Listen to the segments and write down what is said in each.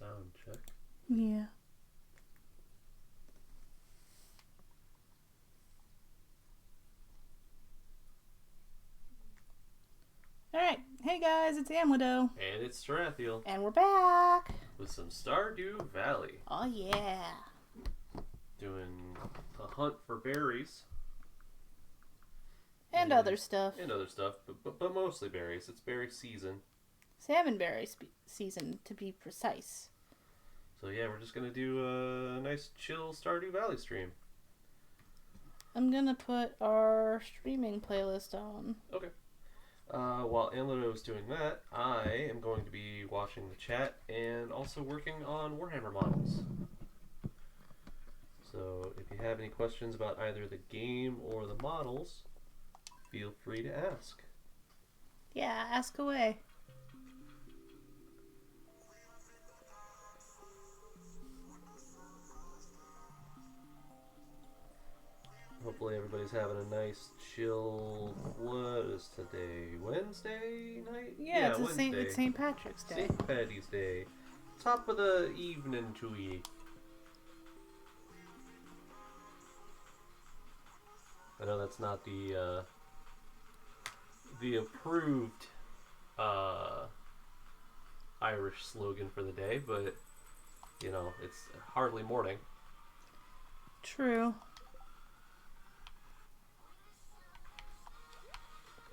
Sound check. Yeah. Alright, hey guys, it's Amlido. And it's Tarathiel And we're back! with some Stardew Valley. Oh yeah. Doing a hunt for berries. And other stuff. And other stuff, but mostly berries. It's berry season. Salmonberry season, to be precise. So yeah, we're just going to do a nice chill Stardew Valley stream. I'm gonna put our streaming playlist on. Okay. While Amlido is doing that, I am going to be watching the chat and also working on Warhammer models. So if you have any questions about either the game or the models, feel free to ask. Yeah, ask away. Hopefully everybody's having a nice chill. What is today? Wednesday night? Yeah, Wednesday. It's St. Patrick's Day. St. Patty's Day. Top of the evening to ye. I know that's not the approved Irish slogan for the day, but you know, it's hardly morning. True.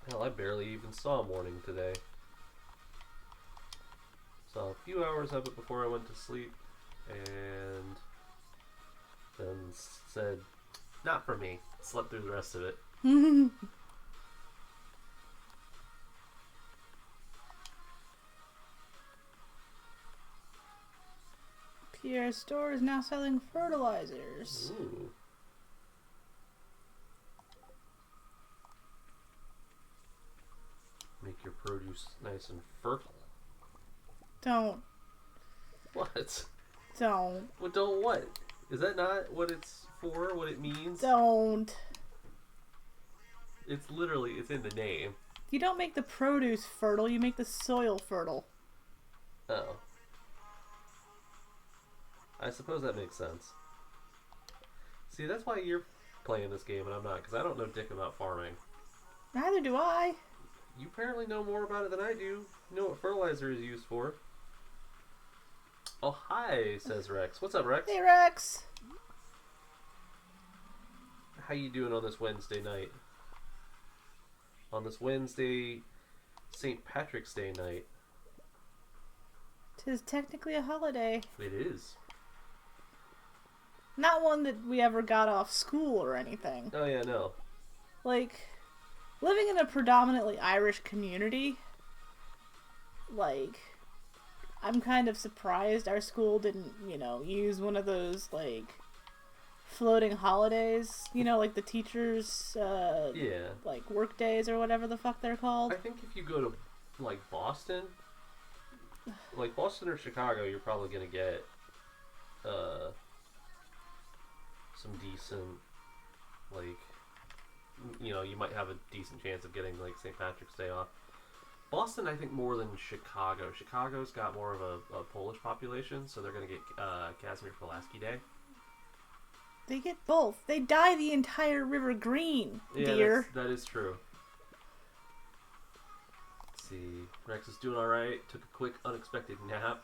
Hell, I barely even saw morning today. Saw a few hours of it before I went to sleep, and then said, not for me. Slept through the rest of it. Pierre's store is now selling fertilizers. Ooh. Make your produce nice and fertile. Don't. What? Don't. Well, don't what? Is that not what it's for? What it means? Don't. It's literally, it's in the name. You don't make the produce fertile, you make the soil fertile. Oh. I suppose that makes sense. See, that's why you're playing this game and I'm not, because I don't know dick about farming. Neither do I. You apparently know more about it than I do. You know what fertilizer is used for. Oh, hi, says Rex. What's up, Rex? Hey, Rex. How you doing on this Wednesday night? On this Wednesday, St. Patrick's Day night. 'Tis technically a holiday. It is. Not one that we ever got off school or anything. Oh yeah, no. Like, living in a predominantly Irish community, like, I'm kind of surprised our school didn't, use one of those, like, floating holidays, like the teachers, Yeah. like, work days or whatever the fuck they're called. I think if you go to, like, Boston or Chicago, you're probably gonna get, some decent, like, you might have a decent chance of getting, like, St. Patrick's Day off. Boston, I think, more than Chicago. Chicago's got more of a Polish population, so they're going to get Casimir Pulaski Day. They get both. They dye the entire river green, dear. That is true. Let's see. Rex is doing alright. Took a quick, unexpected nap.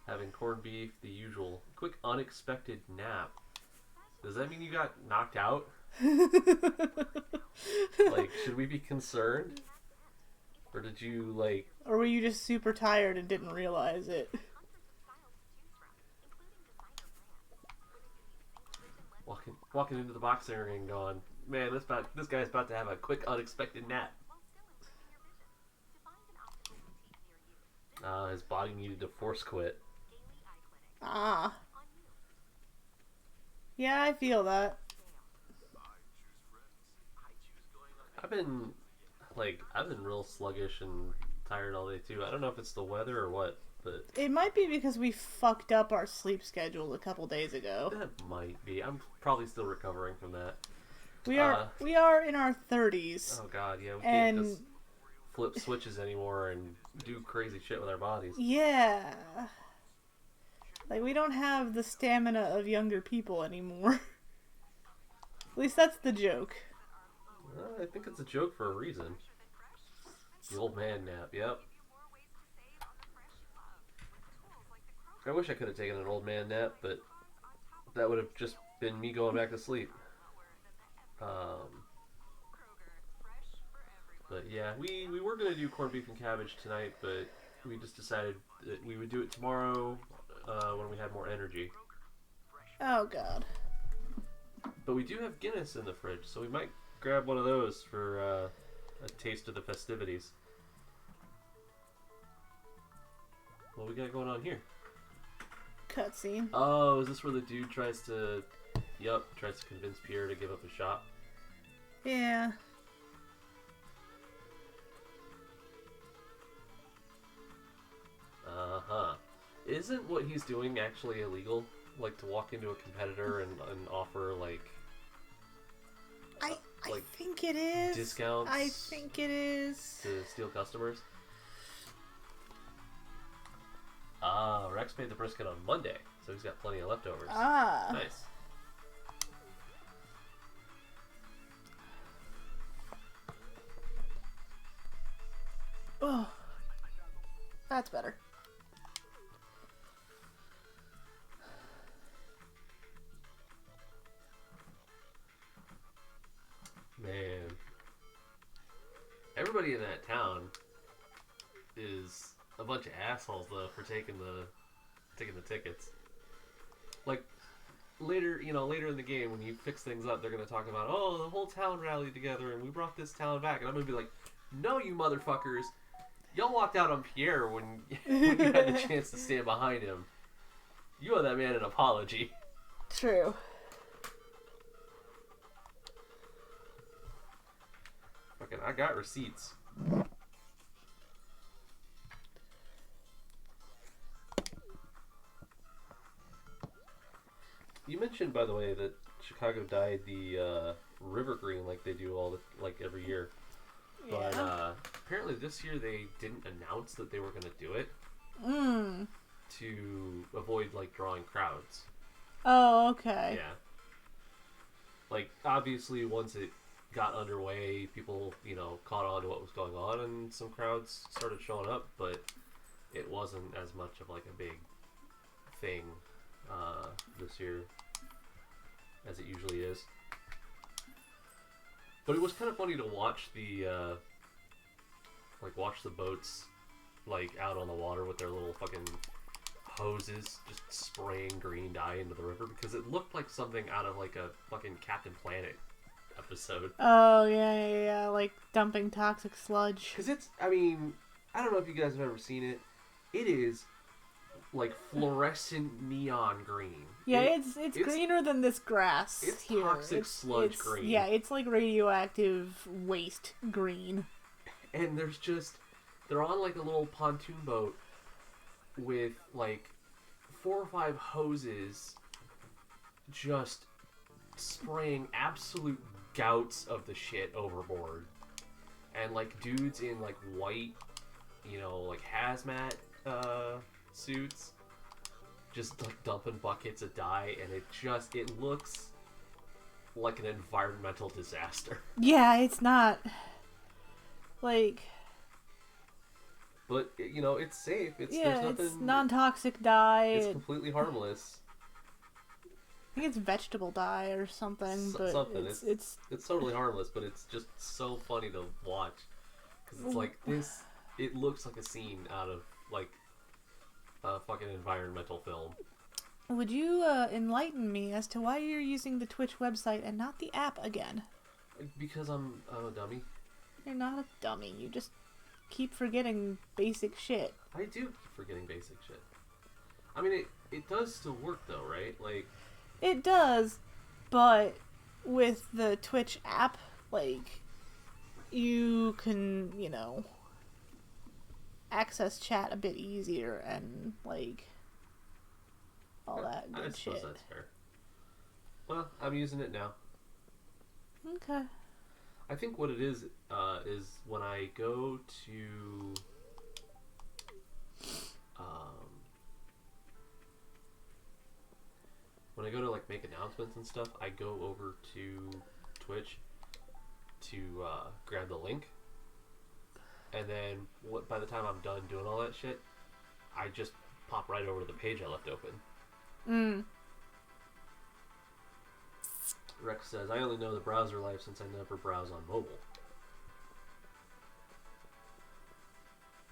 Having corned beef, the usual. Quick, unexpected nap. Does that mean you got knocked out? Like, should we be concerned? Or did you, like... Or were you just super tired and didn't realize it? Walking into the boxing ring going, man, this guy's about to have a quick, unexpected nap. His body needed to force quit. Ah. Yeah, I feel that. I've been real sluggish and tired all day too. I don't know if it's the weather or what, but... It might be because we fucked up our sleep schedule a couple days ago. That might be. I'm probably still recovering from that. We are in our 30s. Oh god, yeah, we can't just flip switches anymore and do crazy shit with our bodies. Yeah. Like, we don't have the stamina of younger people anymore. At least that's the joke. I think it's a joke for a reason. The old man nap, yep. I wish I could have taken an old man nap, but that would have just been me going back to sleep. But yeah, we were going to do corned beef and cabbage tonight, but we just decided that we would do it tomorrow when we had more energy. Oh, God. But we do have Guinness in the fridge, so we might grab one of those for a taste of the festivities. What we got going on here? Cutscene. Oh, is this where the dude tries to convince Pierre to give up his shop? Yeah. Uh-huh. Isn't what he's doing actually illegal? Like, to walk into a competitor and offer, like... I think it is. Discounts? I think it is. To steal customers? Rex made the brisket on Monday, so he's got plenty of leftovers. Ah. Nice. Oh. That's better. Man. Everybody in that town is a bunch of assholes, though, for taking the tickets. Like, later in the game, when you fix things up, they're going to talk about, oh, the whole town rallied together and we brought this town back. And I'm going to be like, no, you motherfuckers. Y'all walked out on Pierre when you had the chance to stand behind him. You owe that man an apology. True. Fucking, I got receipts. You mentioned, by the way, that Chicago dyed the river green like they do every year. Yeah. But apparently this year they didn't announce that they were going to do it. To avoid, like, drawing crowds. Oh, okay. Yeah. Like, obviously, once it got underway, people, caught on to what was going on, and some crowds started showing up, but it wasn't as much of, like, a big thing this year as it usually is. But it was kind of funny to watch watch the boats, like, out on the water with their little fucking hoses just spraying green dye into the river, because it looked like something out of, like, a fucking Captain Planet episode. Oh, yeah, like dumping toxic sludge. Because I don't know if you guys have ever seen it. It is, like, fluorescent neon green. Yeah, it's greener than this grass. It's here. toxic sludge green. Yeah, it's like radioactive waste green. And they're on, like, a little pontoon boat with, like, 4 or 5 hoses just spraying absolute gouts of the shit overboard. And, like, dudes in, like, white, like, hazmat suits just, like, dumping buckets of dye, and it looks like an environmental disaster. Yeah, it's not... Like... But, it's safe. There's nothing, it's non-toxic dye. It's completely harmless. I think it's vegetable dye or something, but something. It's totally harmless, but it's just so funny to watch. Because it's like this... It looks like a scene out of, like, a fucking environmental film. Would you enlighten me as to why you're using the Twitch website and not the app again? Because I'm a dummy. You're not a dummy. You just keep forgetting basic shit. I do keep forgetting basic shit. I mean, it does still work, though, right? Like... It does, but with the Twitch app, like, you can, access chat a bit easier and, like, all that good shit. I suppose that's fair. Well, I'm using it now. Okay. I think what it is when I go to when I go to like make announcements and stuff, I go over to Twitch to grab the link, and then by the time I'm done doing all that shit, I just pop right over to the page I left open. Rex says, I only know the browser life since I never browse on mobile.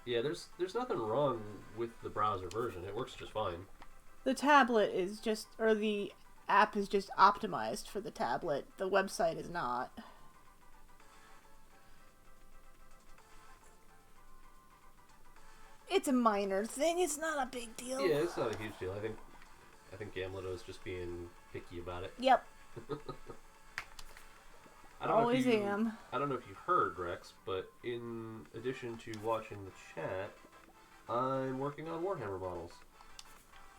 Yeah, there's nothing wrong with the browser version. It works just fine. The tablet is just, or the app is just optimized for the tablet. The website is not. It's a minor thing. It's not a big deal. Yeah, it's not a huge deal. I think Gamleto is just being picky about it. Yep. I don't Always know if you, am. I don't know if you heard, Rex, but in addition to watching the chat, I'm working on Warhammer models.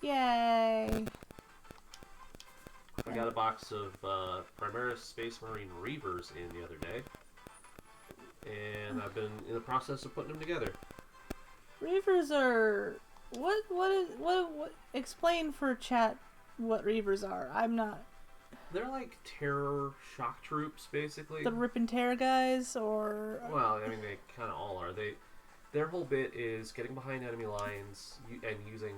Yay. I got a box of Primaris Space Marine Reavers in the other day, and I've been in the process of putting them together. Reavers are... What explain for chat what Reavers are. I'm not... They're like terror shock troops, basically. The Rip and Tear guys, or... Well, I mean, they kind of all are. Their whole bit is getting behind enemy lines and using,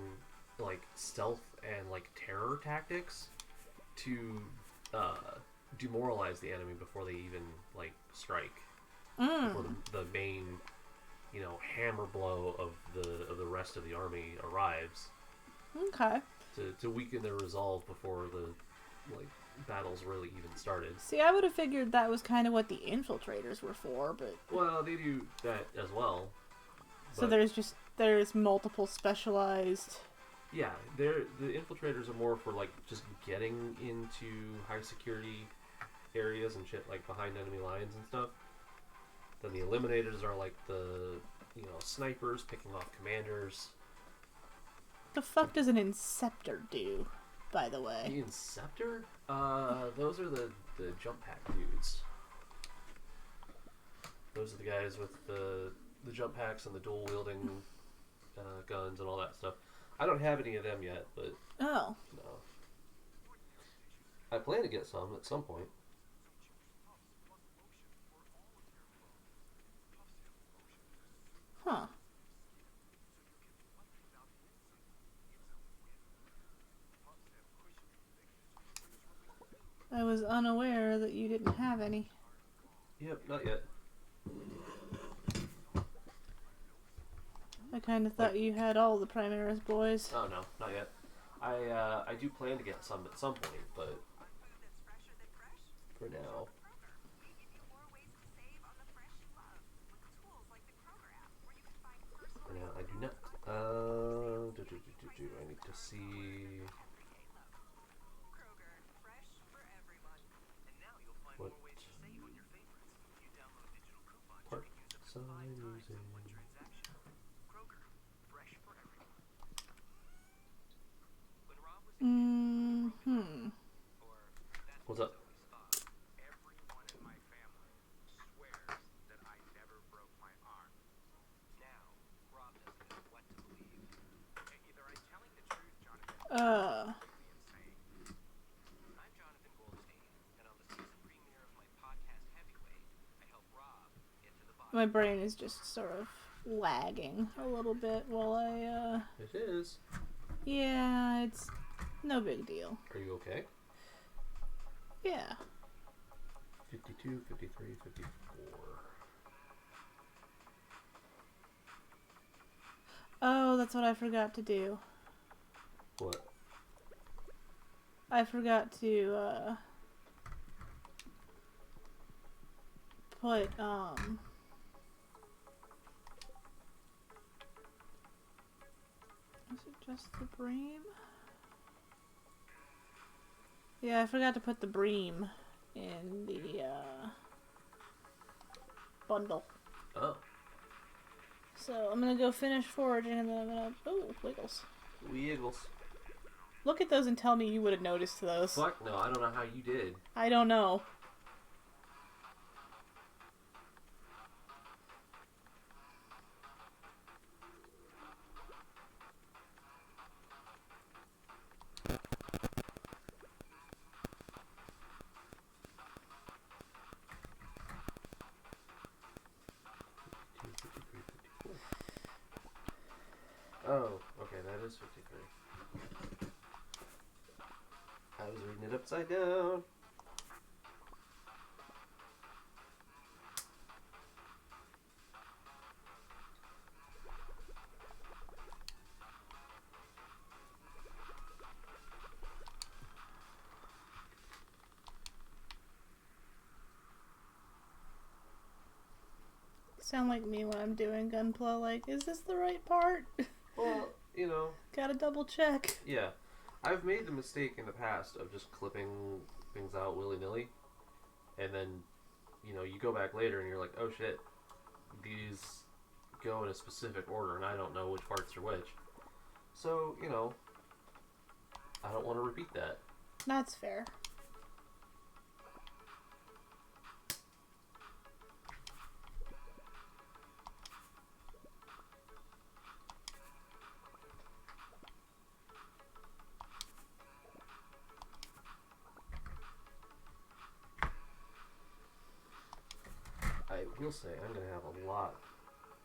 like, stealth and, like, terror tactics to demoralize the enemy before they even, like, strike. Before the main, you know, hammer blow of the rest of the army arrives. Okay. To weaken their resolve before the, like, battles really even started. See, I would have figured that was kind of what the infiltrators were for, but... Well, they do that as well. So there's multiple specialized... Yeah, the infiltrators are more for, like, just getting into high security areas and shit, like behind enemy lines and stuff. Then the eliminators are like the, you know, snipers picking off commanders. The fuck does an Inceptor do, by the way? The Inceptor? Those are the jump pack dudes. Those are the guys with the jump packs and the dual wielding guns and all that stuff. I don't have any of them yet, but Oh. no. I plan to get some at some point. Huh. I was unaware that you didn't have any. Yep, not yet. I kind of thought you had all the Primaris boys. Oh no, not yet. I do plan to get some at some point, but for now. For now, I do not. I need to see what parts I'm using. What's up? My brain is just sort of lagging a little bit while I, It is. Yeah, it's no big deal. Are you okay? Yeah. 52, 53, 54. Oh, that's what I forgot to do. What? I forgot to, put, is it just the bream? Yeah, I forgot to put the bream in the, bundle. Oh. So I'm gonna go finish foraging and then I'm gonna... Oh, wiggles. Wiggles. Look at those and tell me you would have noticed those. Fuck no, I don't know how you did. I don't know. Oh, okay, that is 53. I was reading it upside down. Sound like me when I'm doing Gunpla, like, is this the right part? Well, you know. Gotta double check. Yeah. I've made the mistake in the past of just clipping things out willy-nilly. And then, you know, you go back later and you're like, oh shit, these go in a specific order and I don't know which parts are which. So, you know, I don't want to repeat that. That's fair. I will say I'm going to have a lot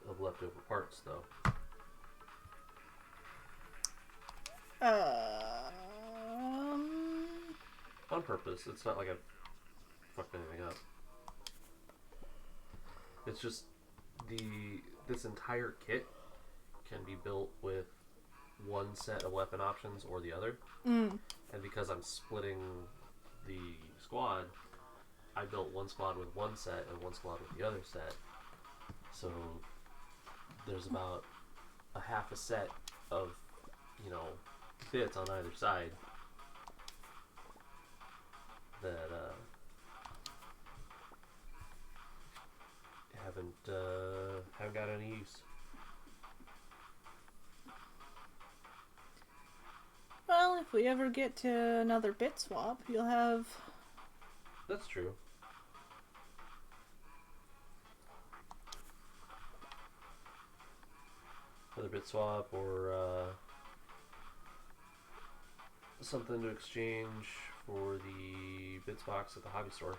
of leftover parts, though. On purpose. It's not like I've fucked anything up. It's just this entire kit can be built with one set of weapon options or the other. Mm. And because I'm splitting the squad, I built one squad with one set and one squad with the other set. So there's about a half a set of, you know, bits on either side that haven't got any use. Well, if we ever get to another bit swap, you'll have... That's true. Another bit swap or something to exchange for the bits box at the hobby store.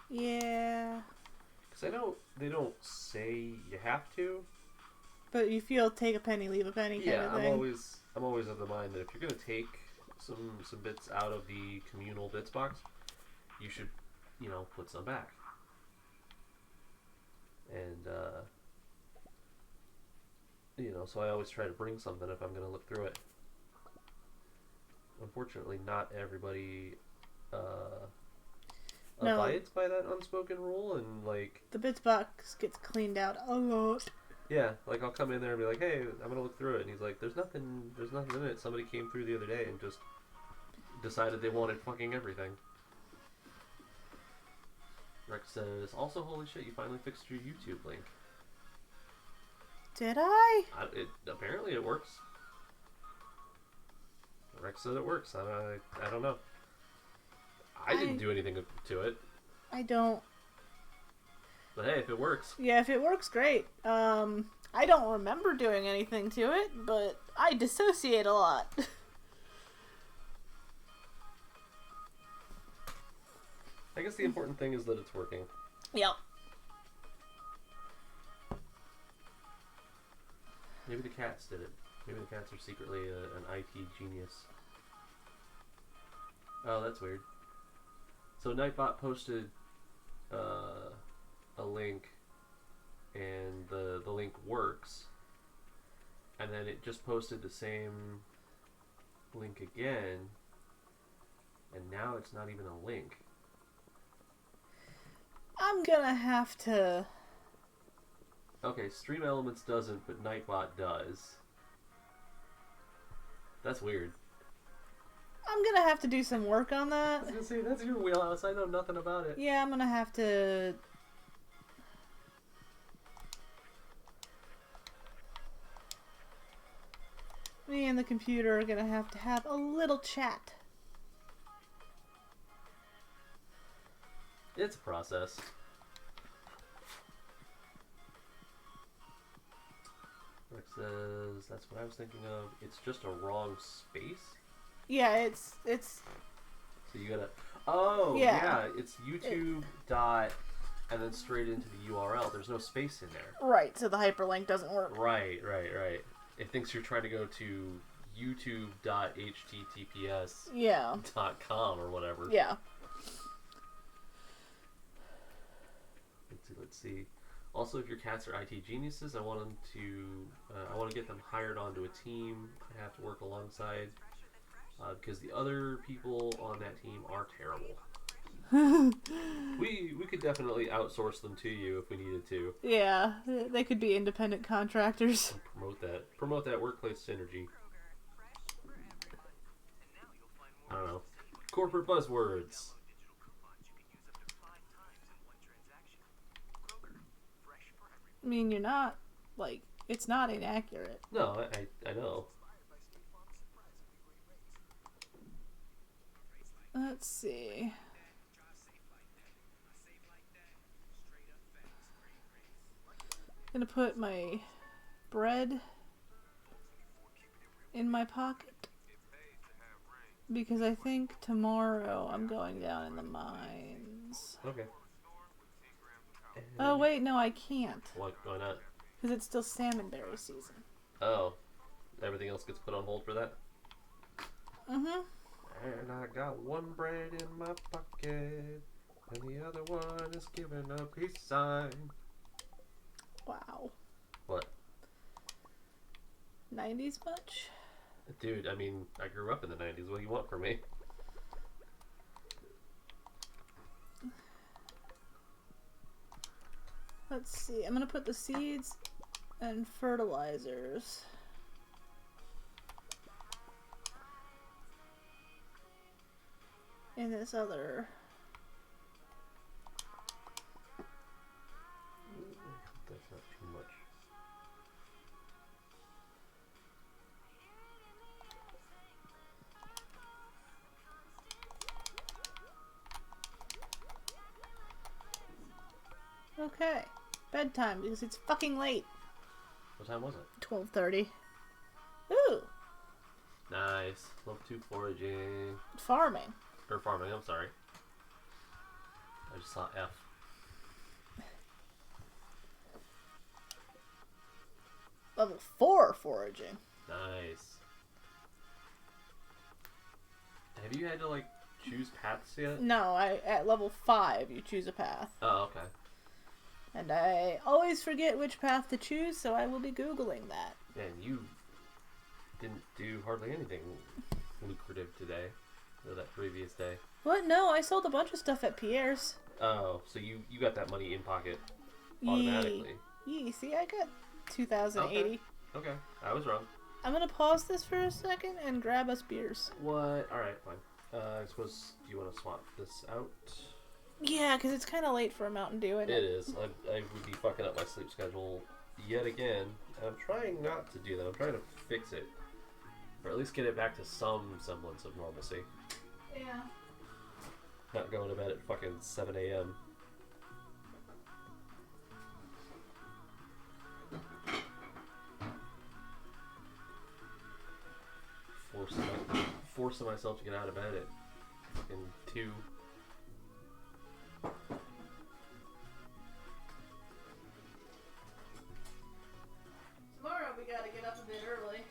Yeah. Because I know they don't say you have to. But you feel take a penny, leave a penny kind of thing. I'm always of the mind that if you're gonna take some bits out of the communal bits box, you should, you know, put some back. And you know, so I always try to bring something if I'm gonna look through it. Unfortunately, not everybody abides by that unspoken rule, and like the bits box gets cleaned out a lot. Yeah, like I'll come in there and be like, "Hey, I'm gonna look through it," and he's like, "There's nothing in it. Somebody came through the other day and just decided they wanted fucking everything." Rex says, "Also, holy shit, you finally fixed your YouTube link." Did I? Apparently it works. Rex said it works. I don't know. I didn't do anything to it. I don't. But hey, if it works. Yeah, if it works, great. I don't remember doing anything to it, but I dissociate a lot. I guess the important thing is that it's working. Yep. Maybe the cats did it. Maybe the cats are secretly an IT genius. Oh, that's weird. So Nightbot posted a link, and the link works, and then it just posted the same link again, and now it's not even a link. I'm gonna have to... Okay, Stream Elements doesn't, but Nightbot does. That's weird. I'm gonna have to do some work on that. I was gonna say, that's your wheelhouse. I know nothing about it. Yeah, I'm gonna have to... Me and the computer are gonna have a little chat. It's a process. Rick says, that's what I was thinking of. It's just a wrong space? Yeah, it's... So you gotta... Oh, yeah. It's YouTube dot and then straight into the URL. There's no space in there. Right, so the hyperlink doesn't work. Right. It thinks you're trying to go to youtube.https.com or whatever. Yeah. Let's see. Also, if your cats are IT geniuses, I want them to. I want to get them hired onto a team. I have to work alongside because the other people on that team are terrible. we could definitely outsource them to you if we needed to. Yeah, they could be independent contractors. And promote that workplace synergy. I don't know. Corporate buzzwords. I mean, you're not, like, it's not inaccurate. No, I know. Let's see. I'm gonna put my bread in my pocket because I think tomorrow I'm going down in the mines. Okay. Oh wait, no, I can't Why not? because it's still salmonberry season. Oh, everything else gets put on hold for that? Mhm. And I got one bread in my pocket, and the other one is giving a peace sign. Wow. What? 90s much? Dude, I mean, I grew up in the 90s. What do you want from me? Let's see. I'm gonna put the seeds and fertilizers in this other. That's not too much. Okay. Bedtime because it's fucking late. What time was it? 12:30. Ooh. Nice. Love to foraging. Farming. Or farming, I'm sorry. I just saw F. Level 4 foraging. Nice. Have you had to, like, choose paths yet? No, at level 5 you choose a path. Oh, okay. And I always forget which path to choose, so I will be Googling that. Man, you didn't do hardly anything lucrative today. Or that previous day. What? No, I sold a bunch of stuff at Pierre's. Oh, so you got that money in pocket automatically. Yee, see, I got 2,080. Okay, I was wrong. I'm gonna pause this for a second and grab us beers. What? Alright, fine. I suppose, do you want to swap this out? Yeah, because it's kind of late for a Mountain Dew. It is. I would be fucking up my sleep schedule yet again. And I'm trying not to do that. I'm trying to fix it. Or at least get it back to some semblance of normalcy. Yeah. Not going to bed at fucking 7 a.m. Forcing myself to get out of bed at fucking 2. Tomorrow we gotta get up a bit early.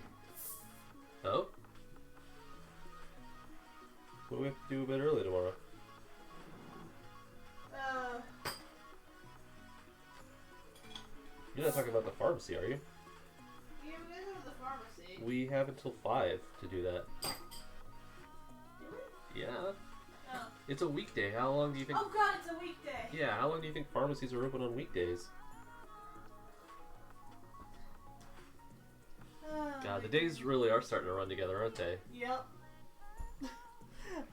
Oh? What do we have to do a bit early tomorrow? You're not talking about the pharmacy, are you? Yeah, we gotta go to the pharmacy. We have until 5 to do that. Yeah. Oh. It's a weekday. How long do you think... Oh god, it's a weekday! Yeah, how long do you think pharmacies are open on weekdays? God, the days really are starting to run together, aren't they? Yep.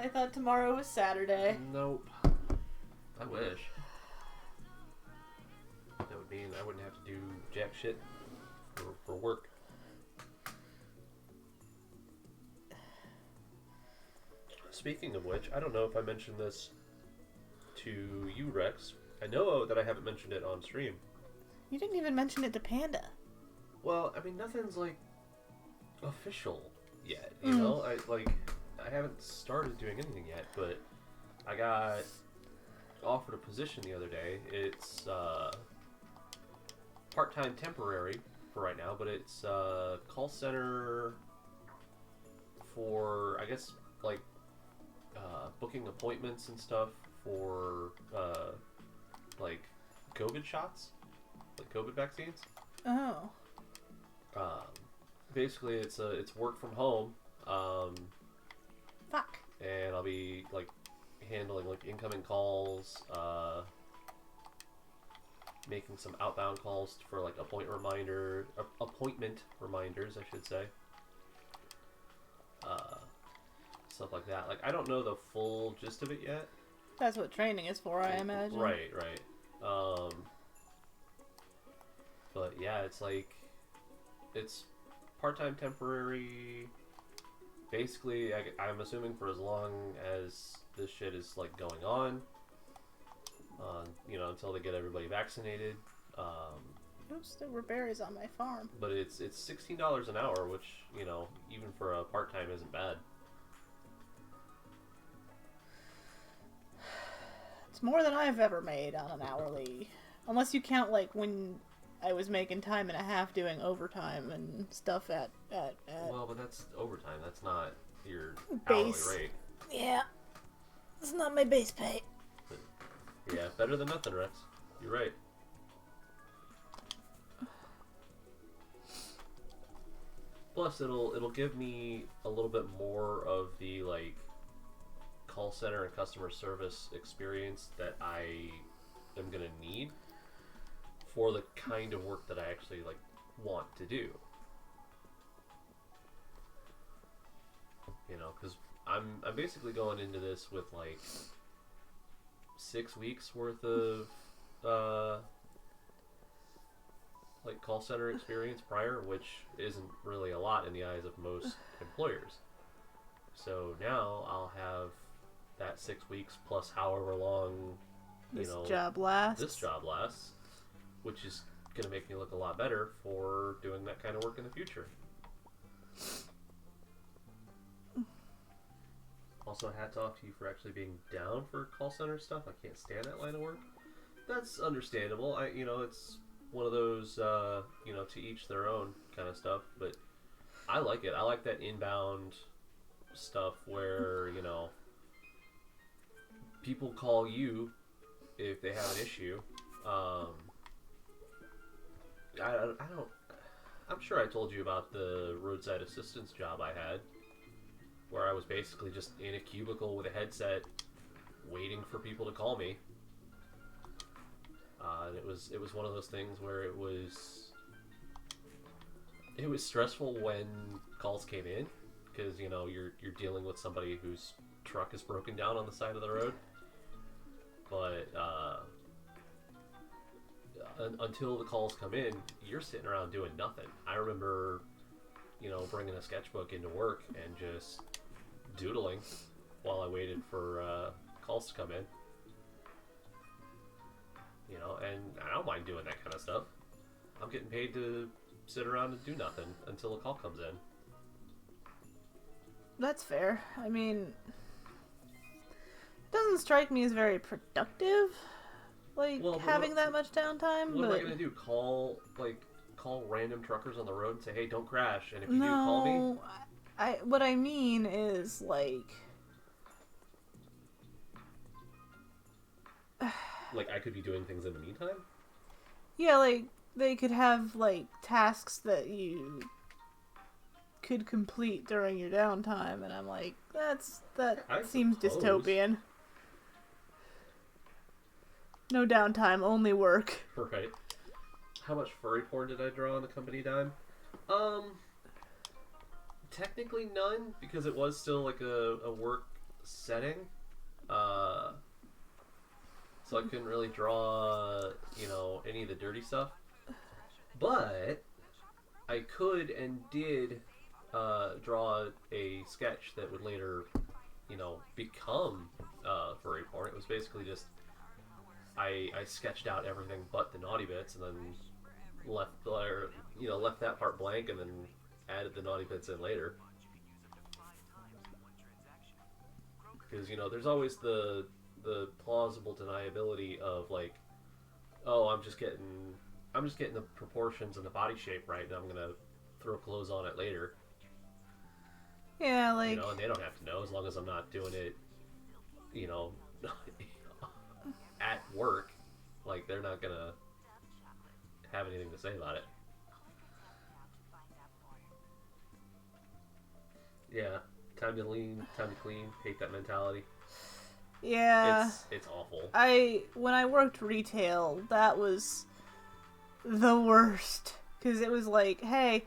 I thought tomorrow was Saturday. Nope. I wish. That would mean I wouldn't have to do jack shit for work. Speaking of which, I don't know if I mentioned this to you, Rex. I know that I haven't mentioned it on stream. You didn't even mention it to Panda. Well, I mean, nothing's, like, official yet, you know? I haven't started doing anything yet, but I got offered a position the other day. It's part-time temporary for right now, but it's call center for, I guess, like booking appointments and stuff for like COVID shots, like COVID vaccines. Oh. Um, Basically, it's work from home. Fuck. And I'll be like handling like incoming calls, making some outbound calls for like appointment reminders, I should say. Stuff like that. Like, I don't know the full gist of it yet. That's what training is for, I imagine. Right. But yeah, it's like, it's part-time temporary. Basically, I'm assuming for as long as this shit is like going on, until they get everybody vaccinated. Oops, there were berries on my farm. But it's $16 an hour, which, even for a part-time isn't bad. It's more than I've ever made on an hourly, unless you count like when I was making time and a half doing overtime and stuff at Well, but that's overtime. That's not your base hourly rate. Yeah, it's not my base pay. But, yeah, better than nothing, Rex. You're right. Plus, it'll give me a little bit more of the like call center and customer service experience that I am gonna need for the kind of work that I actually like want to do. Because I'm basically going into this with like 6 weeks worth of like call center experience prior, which isn't really a lot in the eyes of most employers. So now I'll have that 6 weeks plus however long this job lasts, which is going to make me look a lot better for doing that kind of work in the future. Also, hats off to you for actually being down for call center stuff. I can't stand that line of work. That's understandable. It's one of those, to each their own kind of stuff. But I like it. I like that inbound stuff where, people call you if they have an issue. I'm sure I told you about the roadside assistance job I had, where I was basically just in a cubicle with a headset waiting for people to call me. And it was one of those things where it was stressful when calls came in, because you're dealing with somebody whose truck is broken down on the side of the road. But until the calls come in, you're sitting around doing nothing. I remember, bringing a sketchbook into work and just doodling while I waited for calls to come in. And I don't mind doing that kind of stuff. I'm getting paid to sit around and do nothing until a call comes in. That's fair. I mean, it doesn't strike me as very productive, having that much downtime. What am I gonna do? Call random truckers on the road and say, "Hey, don't crash," and if you do, call me. What I mean is like I could be doing things in the meantime. Yeah, they could have tasks that you could complete during your downtime, and I'm like, that seems dystopian. No downtime, only work. Right. How much furry porn did I draw on the company dime? Technically none, because it was still like a work setting. So I couldn't really draw, any of the dirty stuff. But I could and did draw a sketch that would later, become furry porn. It was basically just I sketched out everything but the naughty bits, and then left that part blank, and then added the naughty bits in later. Because there's always the the plausible deniability of like, oh, I'm just getting the proportions and the body shape right, and I'm gonna throw clothes on it later. Yeah, like, And they don't have to know as long as I'm not doing it, you know, at work. Like, they're not gonna have anything to say about it. Yeah, time to lean, time to clean. Hate that mentality. yeah. It's awful. When I worked retail, that was the worst. Because it was like, hey,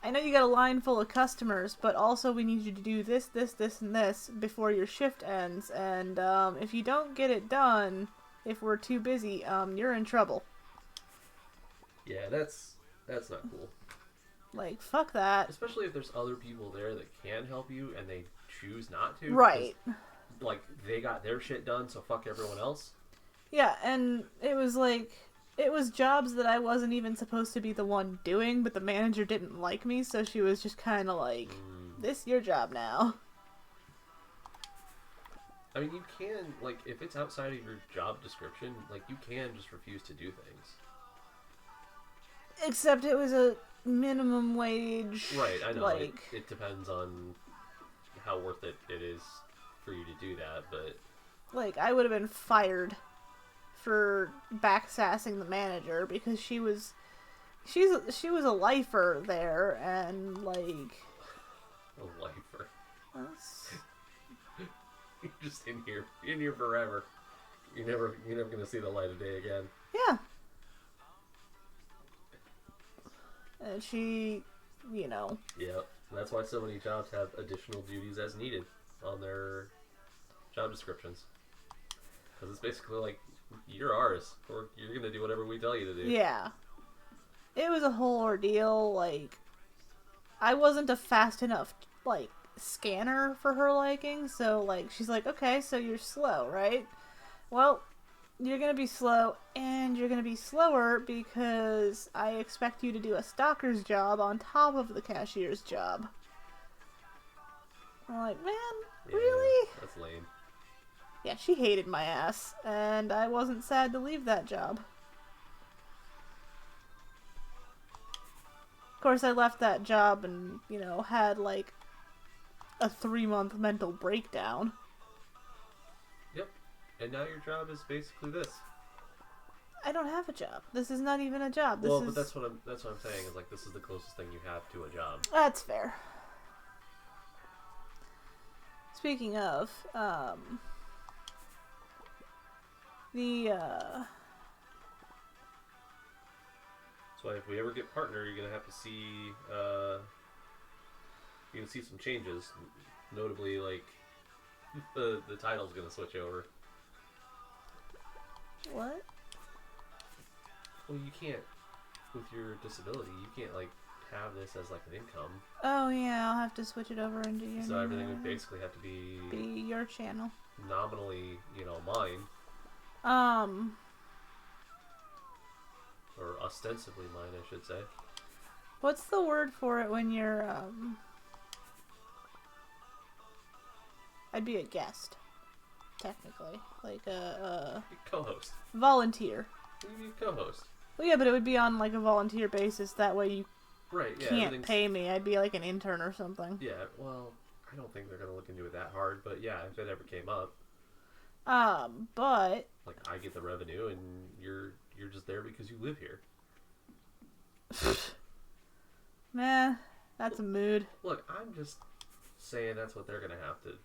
I know you got a line full of customers, but also we need you to do this, this, this, and this before your shift ends. And if you don't get it done, if we're too busy, you're in trouble. Yeah, that's not cool. Like, fuck that. Especially if there's other people there that can help you and they choose not to. Right. Because, like, they got their shit done, so fuck everyone else. Yeah, and it was like, it was jobs that I wasn't even supposed to be the one doing, but the manager didn't like me, so she was just kind of like, this is your job now. I mean, you can, like, if it's outside of your job description, like, you can just refuse to do things. Except it was a minimum wage. Right, I know. Like, it depends on how worth it is for you to do that, but... Like, I would have been fired for backsassing the manager because she was a lifer there, and like... A lifer. That's... You're just in here forever. You're never gonna see the light of day again. Yeah. And she, Yep. That's why so many jobs have additional duties as needed on their job descriptions. Because it's basically like, you're ours, or you're gonna do whatever we tell you to do. Yeah. It was a whole ordeal. Like, I wasn't a fast enough, like, scanner for her liking, so, like, she's like, okay, so you're slow, right? Well, you're gonna be slow, and you're gonna be slower because I expect you to do a stalker's job on top of the cashier's job. I'm like, man, Yeah, really? That's lame. Yeah, she hated my ass, and I wasn't sad to leave that job. Of course, I left that job and, had, like, a 3-month mental breakdown. Yep. And now your job is basically this. I don't have a job. This is not even a job. But that's what I'm saying, is like, this is the closest thing you have to a job. That's fair. Speaking of, So if we ever get partner, you're gonna have to see, you're gonna see some changes. Notably, like, the title's gonna switch over. What? Well, you can't, with your disability, you can't, like, have this as, like, an income. Oh, yeah, I'll have to switch it over into your So everything would basically have to be your channel. Nominally, mine. Or ostensibly mine, I should say. What's the word for it when you're, I'd be a guest, technically. Like a co-host. Volunteer. What do you mean co-host? Well, yeah, but it would be on, like, a volunteer basis. That way you yeah, can't pay me. I'd be, like, an intern or something. Yeah, well, I don't think they're going to look into it that hard, but yeah, if it ever came up. But... Like, I get the revenue, and you're just there because you live here. Man, that's a mood. Look, I'm just saying that's what they're going to have to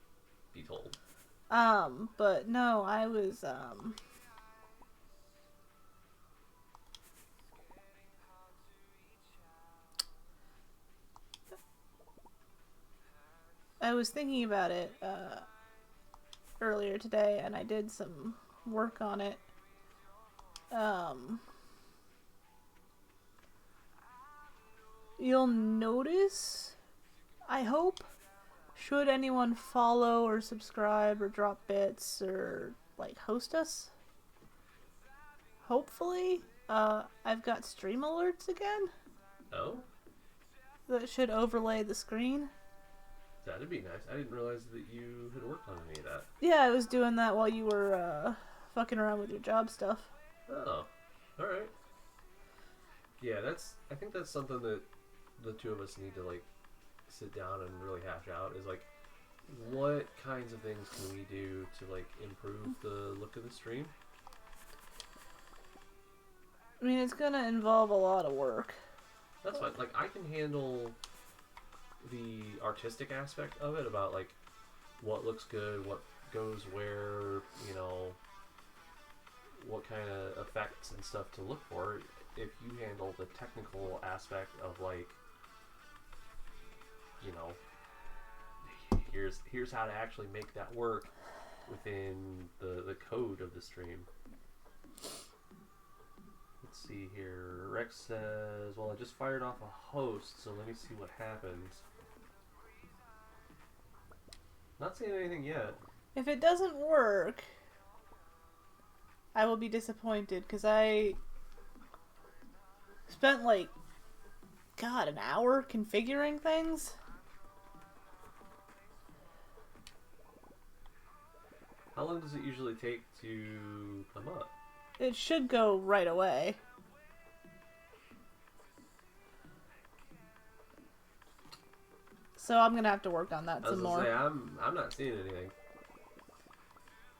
be told. But no, I was, I was thinking about it, earlier today, and I did some work on it. You'll notice, I hope, should anyone follow or subscribe or drop bits or, like, host us, hopefully, I've got stream alerts again. Oh? That should overlay the screen. That'd be nice. I didn't realize that you had worked on any of that. Yeah, I was doing that while you were fucking around with your job stuff. Oh, all right. Yeah, I think that's something that the two of us need to like sit down and really hash out. Is like, what kinds of things can we do to like improve the look of the stream? I mean, it's gonna involve a lot of work. That's fine. Like, I can handle the artistic aspect of it, about like what looks good, what goes where, you know, what kind of effects and stuff to look for. If you handle the technical aspect of like, you know, here's how to actually make that work within the code of the stream. Let's see here. Rex says, well, I just fired off a host, so let me see what happens. Not seeing anything yet. If it doesn't work, I will be disappointed, because I spent like, God, an hour configuring things. How long does it usually take to come up? It should go right away. So I'm gonna have to work on that some more. Say, I'm not seeing anything.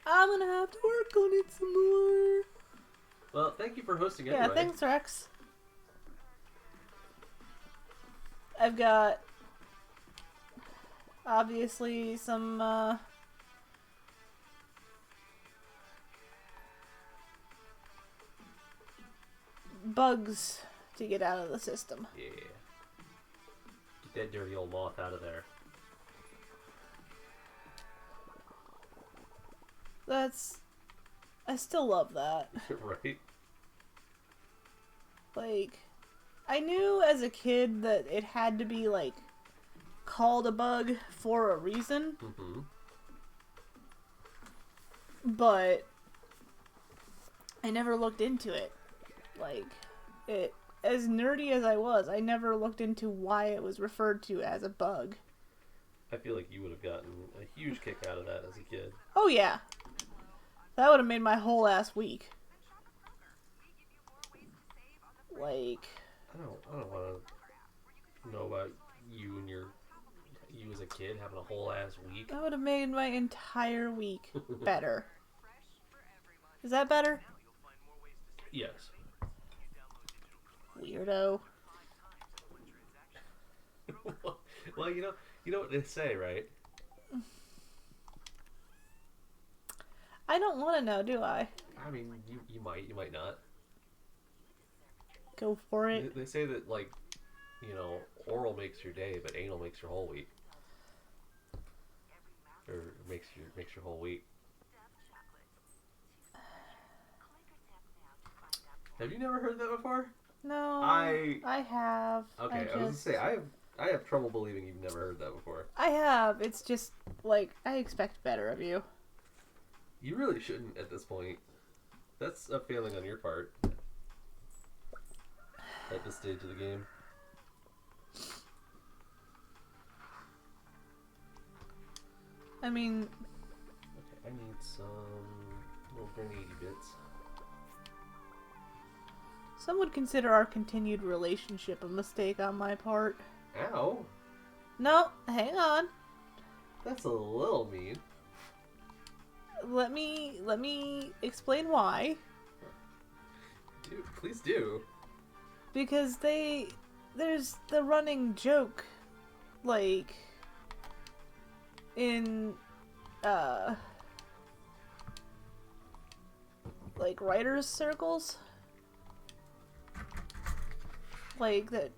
I'm gonna have to work on it some more. Well, thank you for hosting Yeah, anyway. thanks, Rex. I've got obviously some bugs to get out of the system. Yeah. Get that dirty old moth out of there. I still love that. Right? Like, I knew as a kid that it had to be, like, called a bug for a reason. Mm-hmm. But I never looked into it. Like, as nerdy as I was, I never looked into why it was referred to as a bug. I feel like you would have gotten a huge kick out of that as a kid. Oh, yeah. That would have made my whole ass week. Like, I don't want to know about you and you as a kid having a whole ass week. that would have made my entire week better. Is that better? Yes. Weirdo. Well, you know what they say, right? I don't want to know, do I? I mean, you might not. Go for it. They say that, like, you know, oral makes your day, but anal makes your whole week. Or makes your whole week. Have you never heard that before? No, I have. Okay, I was gonna say I have trouble believing you've never heard that before. I have. It's just like I expect better of you. You really shouldn't at this point. That's a failing on your part. At this stage of the game. I mean, Okay, I need some little grenade bits. some would consider our continued relationship a mistake on my part. Ow! No, hang on. That's a little mean. Let me explain why. Dude, please do. Because there's the running joke, like, in, like, writers' circles. Like, that,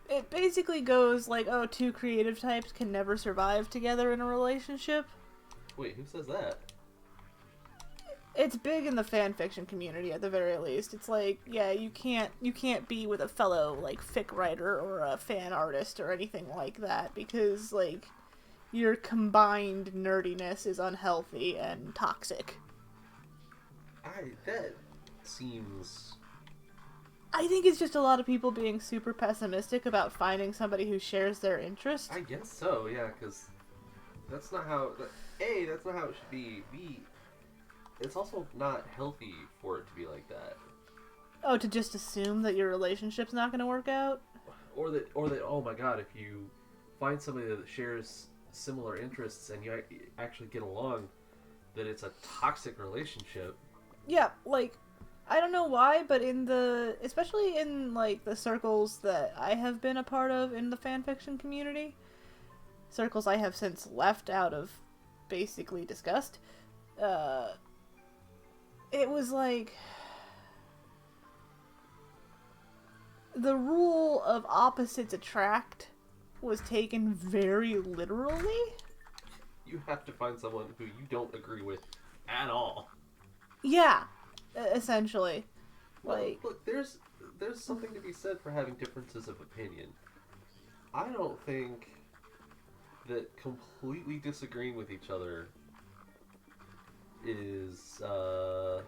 it basically goes like, oh, two creative types can never survive together in a relationship. Wait, who says that? It's big in the fan fiction community, at the very least. It's like, yeah, you can't be with a fellow, like, fic writer or a fan artist or anything like that, because, like, your combined nerdiness is unhealthy and toxic. That seems I think it's just a lot of people being super pessimistic about finding somebody who shares their interest. I guess so, yeah, because that's not how... A, that's not how it should be. B, it's also not healthy for it to be like that. Oh, to just assume that your relationship's not going to work out? Or that, oh my god, if you find somebody that shares similar interests and you actually get along, that it's a toxic relationship. Yeah, like, I don't know why, but especially in, like, the circles that I have been a part of in the fanfiction community, circles I have since left out of basically disgust, it was like, the rule of opposites attract was taken very literally. You have to find someone who you don't agree with at all. Yeah, essentially. Well, Like, look, there's something to be said for having differences of opinion. I don't think that completely disagreeing with each other is the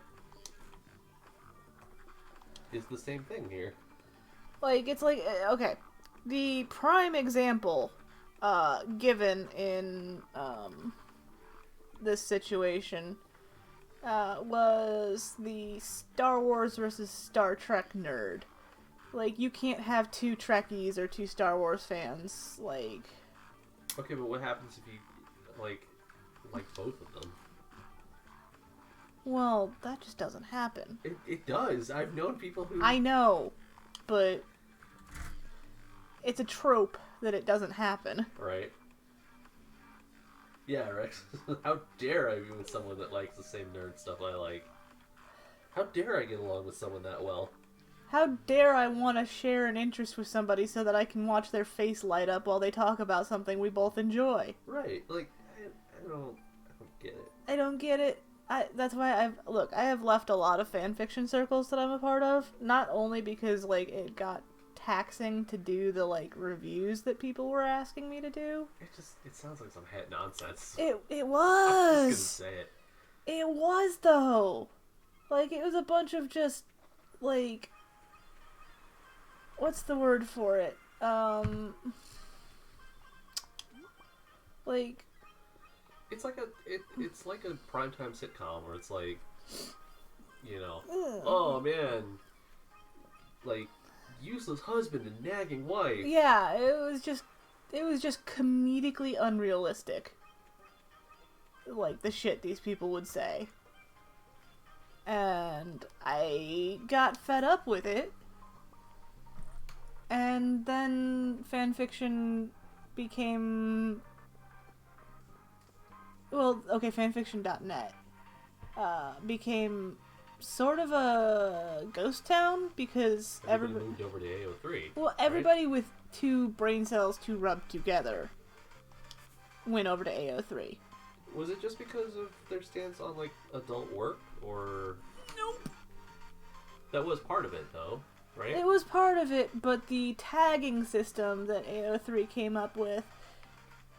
same thing here. like, it's like, okay, the prime example given in this situation was the Star Wars versus Star Trek nerd. Like, you can't have two Trekkies or two Star Wars fans. Like, Okay, but what happens if you like both of them? well, that just doesn't happen. It does. I've known people who... I know, but it's a trope that it doesn't happen. Right. Yeah, Rex. How dare I be with someone that likes the same nerd stuff I like? How dare I get along with someone that well? How dare I want to share an interest with somebody so that I can watch their face light up while they talk about something we both enjoy? Right. Like, I don't get it. I don't get it. That's why I have left a lot of fanfiction circles that I'm a part of. Not only because, like, it got taxing to do the, like, reviews that people were asking me to do. It sounds like some head nonsense. It I'm was. just gonna say it. It was, though. Like, it was a bunch of just, like, what's the word for it? Like, It's like it's like a primetime sitcom where it's like, you know, ugh. oh man, like useless husband and nagging wife. Yeah, it was just comedically unrealistic. Like, the shit these people would say. And I got fed up with it. And then fanfiction became... Well, okay, fanfiction.net became sort of a ghost town because Everybody moved over to AO3. well, everybody with two brain cells to rub together went over to AO3. Was it just because of their stance on like adult work, or Nope. that was part of it though, right? It was part of it, but the tagging system that AO3 came up with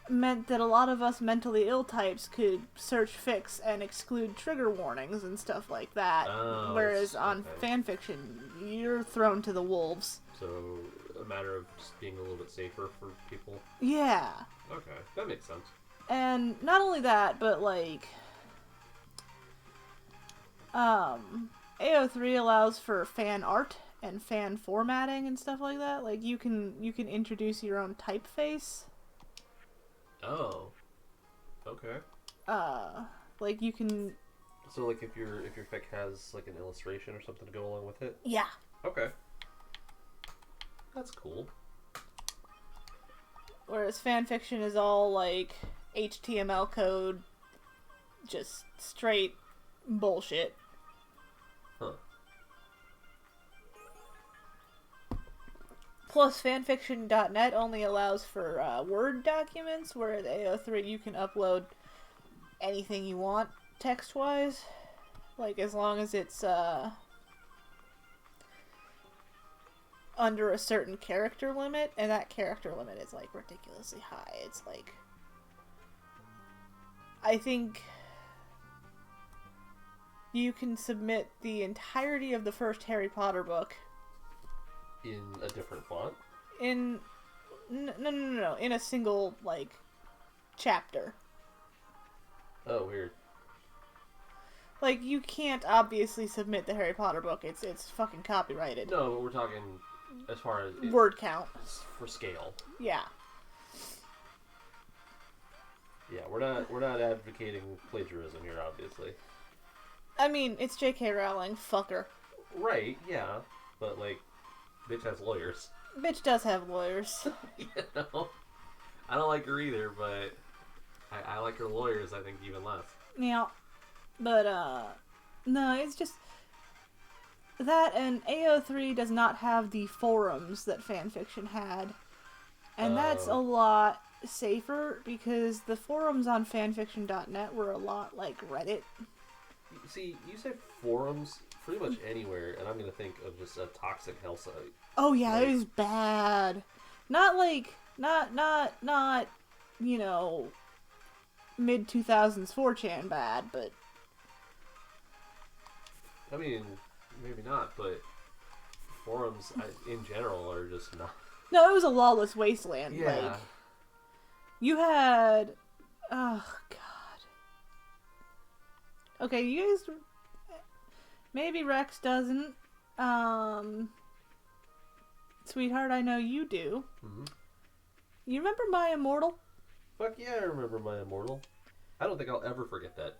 meant that a lot of us mentally ill types could search, fix, and exclude trigger warnings and stuff like that. Oh, Whereas on okay. fanfiction, you're thrown to the wolves. So a matter of just being a little bit safer for people. Yeah. Okay, that makes sense. And not only that, but like, AO3 allows for fan art and fan formatting and stuff like that. Like, you can introduce your own typeface. Oh. Okay. Like, you can... So like if your fic has like an illustration or something to go along with it? Yeah. Okay. That's cool. Whereas fanfiction is all, like, HTML code, just straight bullshit. Huh. Plus, fanfiction.net only allows for Word documents, whereas AO3 you can upload anything you want text-wise. Like, as long as it's under a certain character limit, and that character limit is, like, ridiculously high. It's, like... I think you can submit the entirety of the first Harry Potter book In a different font? No. In a single, like, chapter. Oh, weird. Like, you can't obviously submit the Harry Potter book. It's fucking copyrighted. No, but we're talking as far as... Word count. For scale. Yeah. Yeah, we're not advocating plagiarism here, obviously. I mean, it's J.K. Rowling. Fuck her. Right, yeah. But, like, bitch has lawyers. Bitch does have lawyers. You know? I don't like her either, but I like her lawyers, I think, even less. Yeah. But, no, it's just... That and AO3 does not have the forums that fanfiction had. And that's a lot safer because the forums on fanfiction.net were a lot like Reddit. See, you say forums pretty much anywhere, and I'm going to think of just a toxic hell site. Oh yeah, like, it was bad. Not like, not, you know, mid-2000s 4chan bad, but... I mean, maybe not, but forums in general are just not... No, it was a lawless wasteland. Yeah. Like, you had... Oh, God. Okay, you guys... Maybe Rex doesn't. Sweetheart, I know you do. Mm-hmm. You remember My Immortal? Fuck yeah, I remember My Immortal. I don't think I'll ever forget that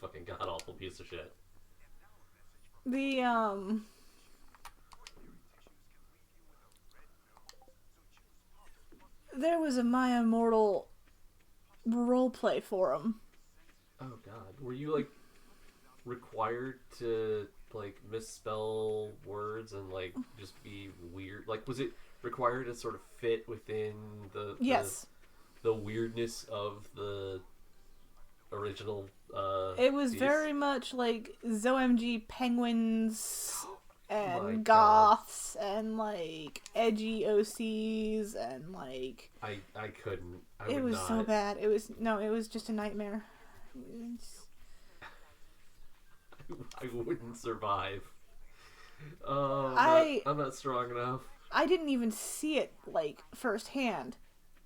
fucking god-awful piece of shit. There was a My Immortal roleplay forum. Oh god. Were you, like, required to, like, misspell words and, like, just be weird? Like, was it required to sort of fit within Yes. the weirdness of the original it was piece? very much like ZOMG penguins and goths and like edgy OCs and like I couldn't. It was so bad. It was just a nightmare. I wouldn't survive. I'm not strong enough. I didn't even see it like firsthand.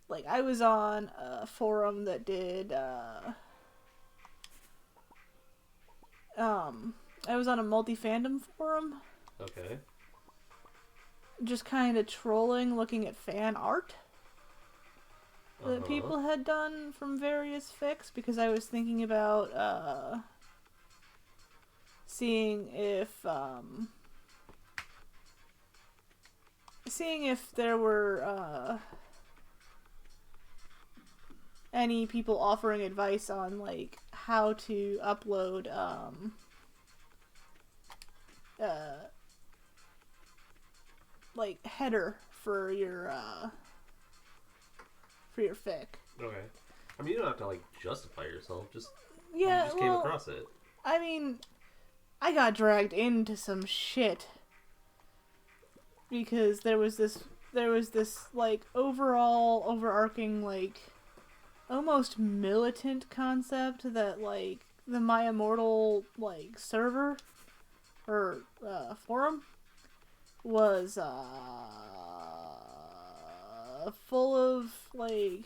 Like I was on a forum that did I was on a multi-fandom forum. Okay. Just kind of trolling, looking at fan art that people had done from various fics, because I was thinking about seeing if there were any people offering advice on like how to upload like header for your fic. Okay. I mean, you don't have to like justify yourself. You Yeah, just came across it. I mean, I got dragged into some shit because there was this like overarching like almost militant concept that like the My Immortal like server or forum was full of like,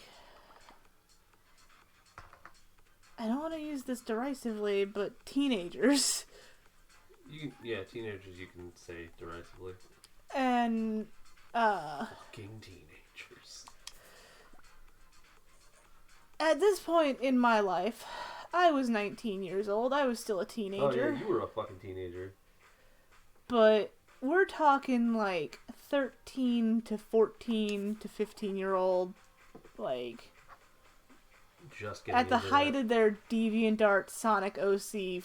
I don't want to use this derisively, but teenagers. Teenagers you can say derisively. And fucking teenagers. At this point in my life, I was 19 years old. I was still a teenager. Oh yeah, you were a fucking teenager. But we're talking like 13 to 14 to 15-year-old, like just getting at the height of their DeviantArt Sonic OC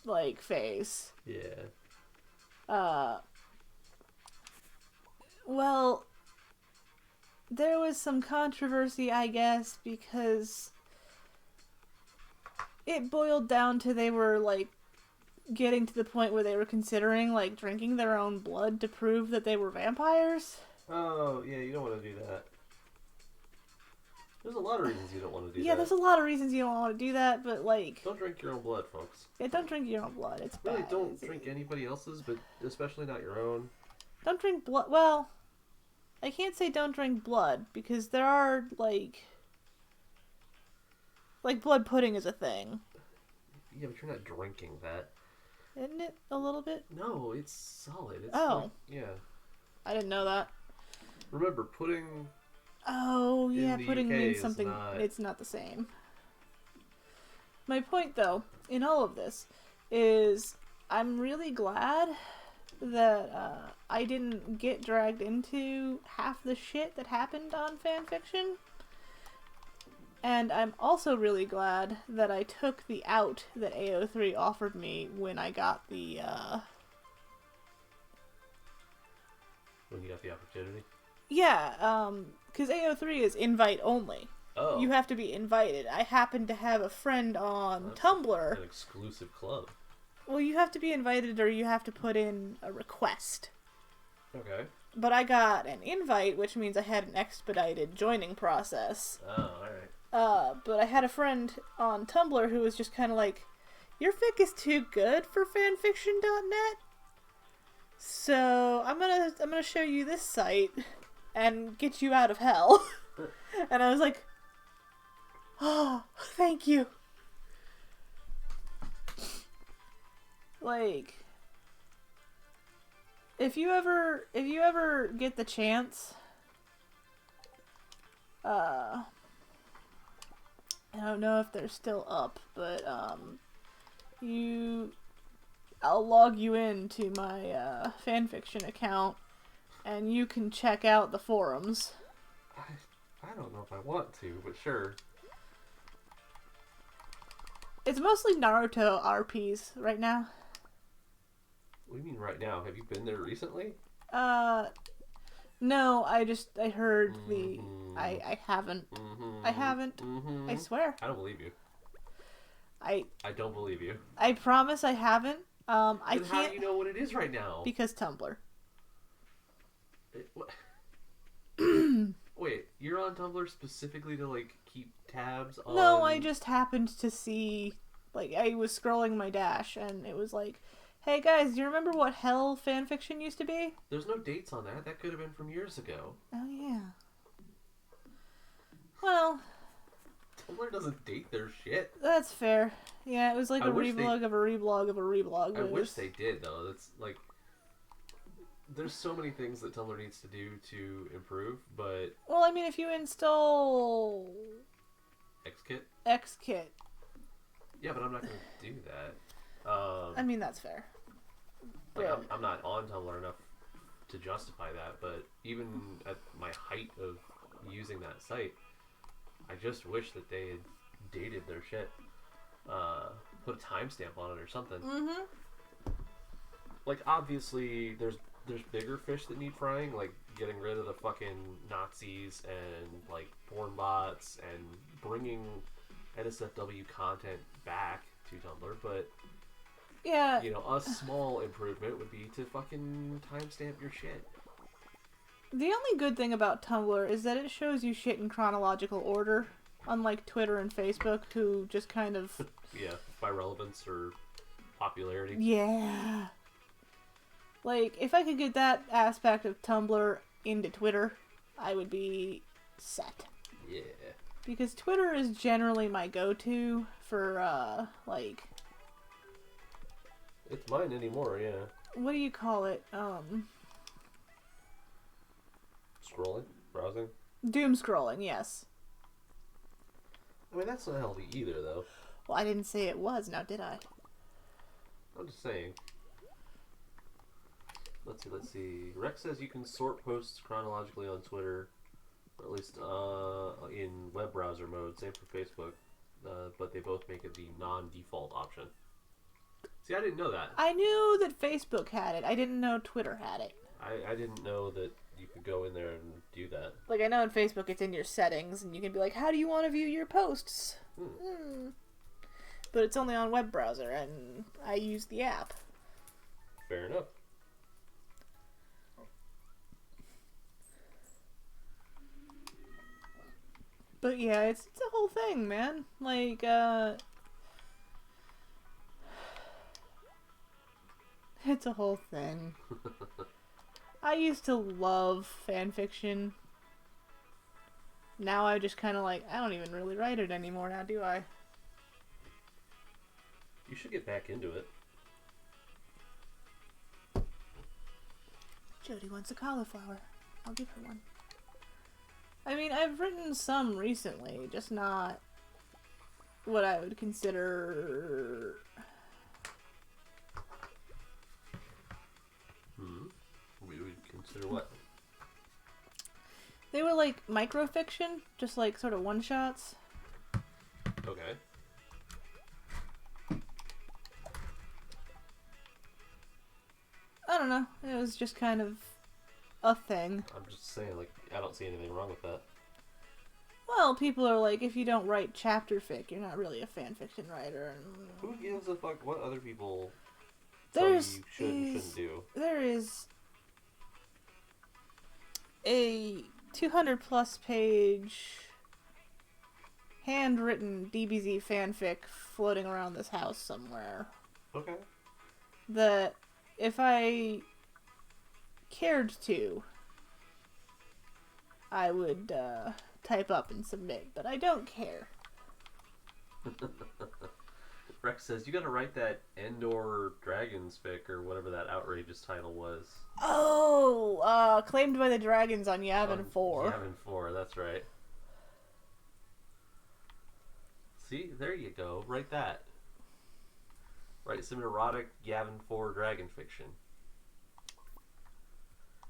like phase. Yeah. Well, there was some controversy, I guess, because it boiled down to they were like getting to the point where they were considering like drinking their own blood to prove that they were vampires. Oh, yeah, you don't want to do that. There's a lot of reasons you don't want to do that. Yeah, there's a lot of reasons you don't want to do that, but like... Don't drink your own blood, folks. Yeah, don't drink your own blood. It's really bad. Don't drink anybody else's, but especially not your own. Don't drink blood. Well, I can't say don't drink blood because there are like blood pudding is a thing. Yeah, but you're not drinking that. Isn't it a little bit? No, it's solid. It's Oh. yeah. I didn't know that. Remember, pudding. Oh, yeah, In the pudding UK means is something. not- It's not the same. My point, though, in all of this, is I'm really glad that I didn't get dragged into half the shit that happened on fanfiction. And I'm also really glad that I took the out that AO3 offered me when I got the, When you got the opportunity. Yeah, because AO3 is invite only. Oh. You have to be invited. I happen to have a friend on That's Tumblr. An exclusive club. Well, you have to be invited or you have to put in a request. Okay. But I got an invite, which means I had an expedited joining process. Oh, alright. But I had a friend on Tumblr who was just kind of like, your fic is too good for fanfiction.net. So I'm gonna show you this site and get you out of hell. And I was like, oh, thank you. Like, if you ever get the chance, I don't know if they're still up, but I'll log you into my fanfiction account, and you can check out the forums. I don't know if I want to, but sure. It's mostly Naruto RPs right now. What do you mean right now? Have you been there recently? No, I heard the... I haven't. Mm-hmm. I haven't. Mm-hmm. I swear. I don't believe you. I don't believe you. I promise I haven't. I Then can't... how do you know what it is right now? Because Tumblr. What? Wait, you're on Tumblr specifically to, like, keep tabs on... No, I just happened to see... Like, I was scrolling my dash, and it was like, hey guys, do you remember what hell fanfiction used to be? There's no dates on that. That could have been from years ago. Oh, yeah. Well... Tumblr doesn't date their shit. That's fair. Yeah, it was like I a wish reblog of a reblog of a reblog. I wish they did, though. That's, like... There's so many things that Tumblr needs to do to improve, but... Well, I mean, if you install... XKit? XKit. Yeah, but I'm not going to do that. I mean, that's fair. Like, But... I'm not on Tumblr enough to justify that, but even at my height of using that site, I just wish that they had dated their shit. Put a timestamp on it or something. Mm-hmm. Like, obviously, there's bigger fish that need frying, like getting rid of the fucking Nazis and, like, porn bots and bringing NSFW content back to Tumblr, but... Yeah. You know, a small improvement would be to fucking timestamp your shit. The only good thing about Tumblr is that it shows you shit in chronological order, unlike Twitter and Facebook, who just kind of... Yeah, by relevance or popularity. Yeah. Like, if I could get that aspect of Tumblr into Twitter, I would be set. Yeah. Because Twitter is generally my go-to for, like... It's mine anymore, yeah. What do you call it? Scrolling? Browsing? Doom scrolling, yes. I mean, that's not healthy either, though. Well, I didn't say it was, now did I? I'm just saying. Let's see. Rex says you can sort posts chronologically on Twitter, or at least in web browser mode. Same for Facebook, but they both make it the non-default option. See, I didn't know that. I knew that Facebook had it. I didn't know Twitter had it. I didn't know that you could go in there and do that. Like, I know in Facebook it's in your settings, and you can be like, how do you want to view your posts? But it's only on web browser, and I use the app. Fair enough. But yeah, it's a whole thing, man. Like, it's a whole thing. I used to love fan fiction. Now I just kind of like, I don't even really write it anymore now, do I? You should get back into it. Jody wants a cauliflower. I'll give her one. I mean, I've written some recently, just not what I would consider... We would consider what? They were like microfiction, just like sort of one-shots. Okay. I don't know. It was just kind of a thing. I'm just saying, like, I don't see anything wrong with that. Well, people are like, if you don't write chapter fic, you're not really a fan fiction writer. Who gives a fuck what other people tell you should and shouldn't do? There is a 200-plus page handwritten DBZ fanfic floating around this house somewhere. Okay. That if I cared to, I would type up and submit, but I don't care. Rex says, you gotta write that Endor Dragons fic, or whatever that outrageous title was. Oh, claimed by the dragons on Yavin 4. Yavin 4, that's right. See, there you go. Write that. Write some erotic Yavin 4 dragon fiction.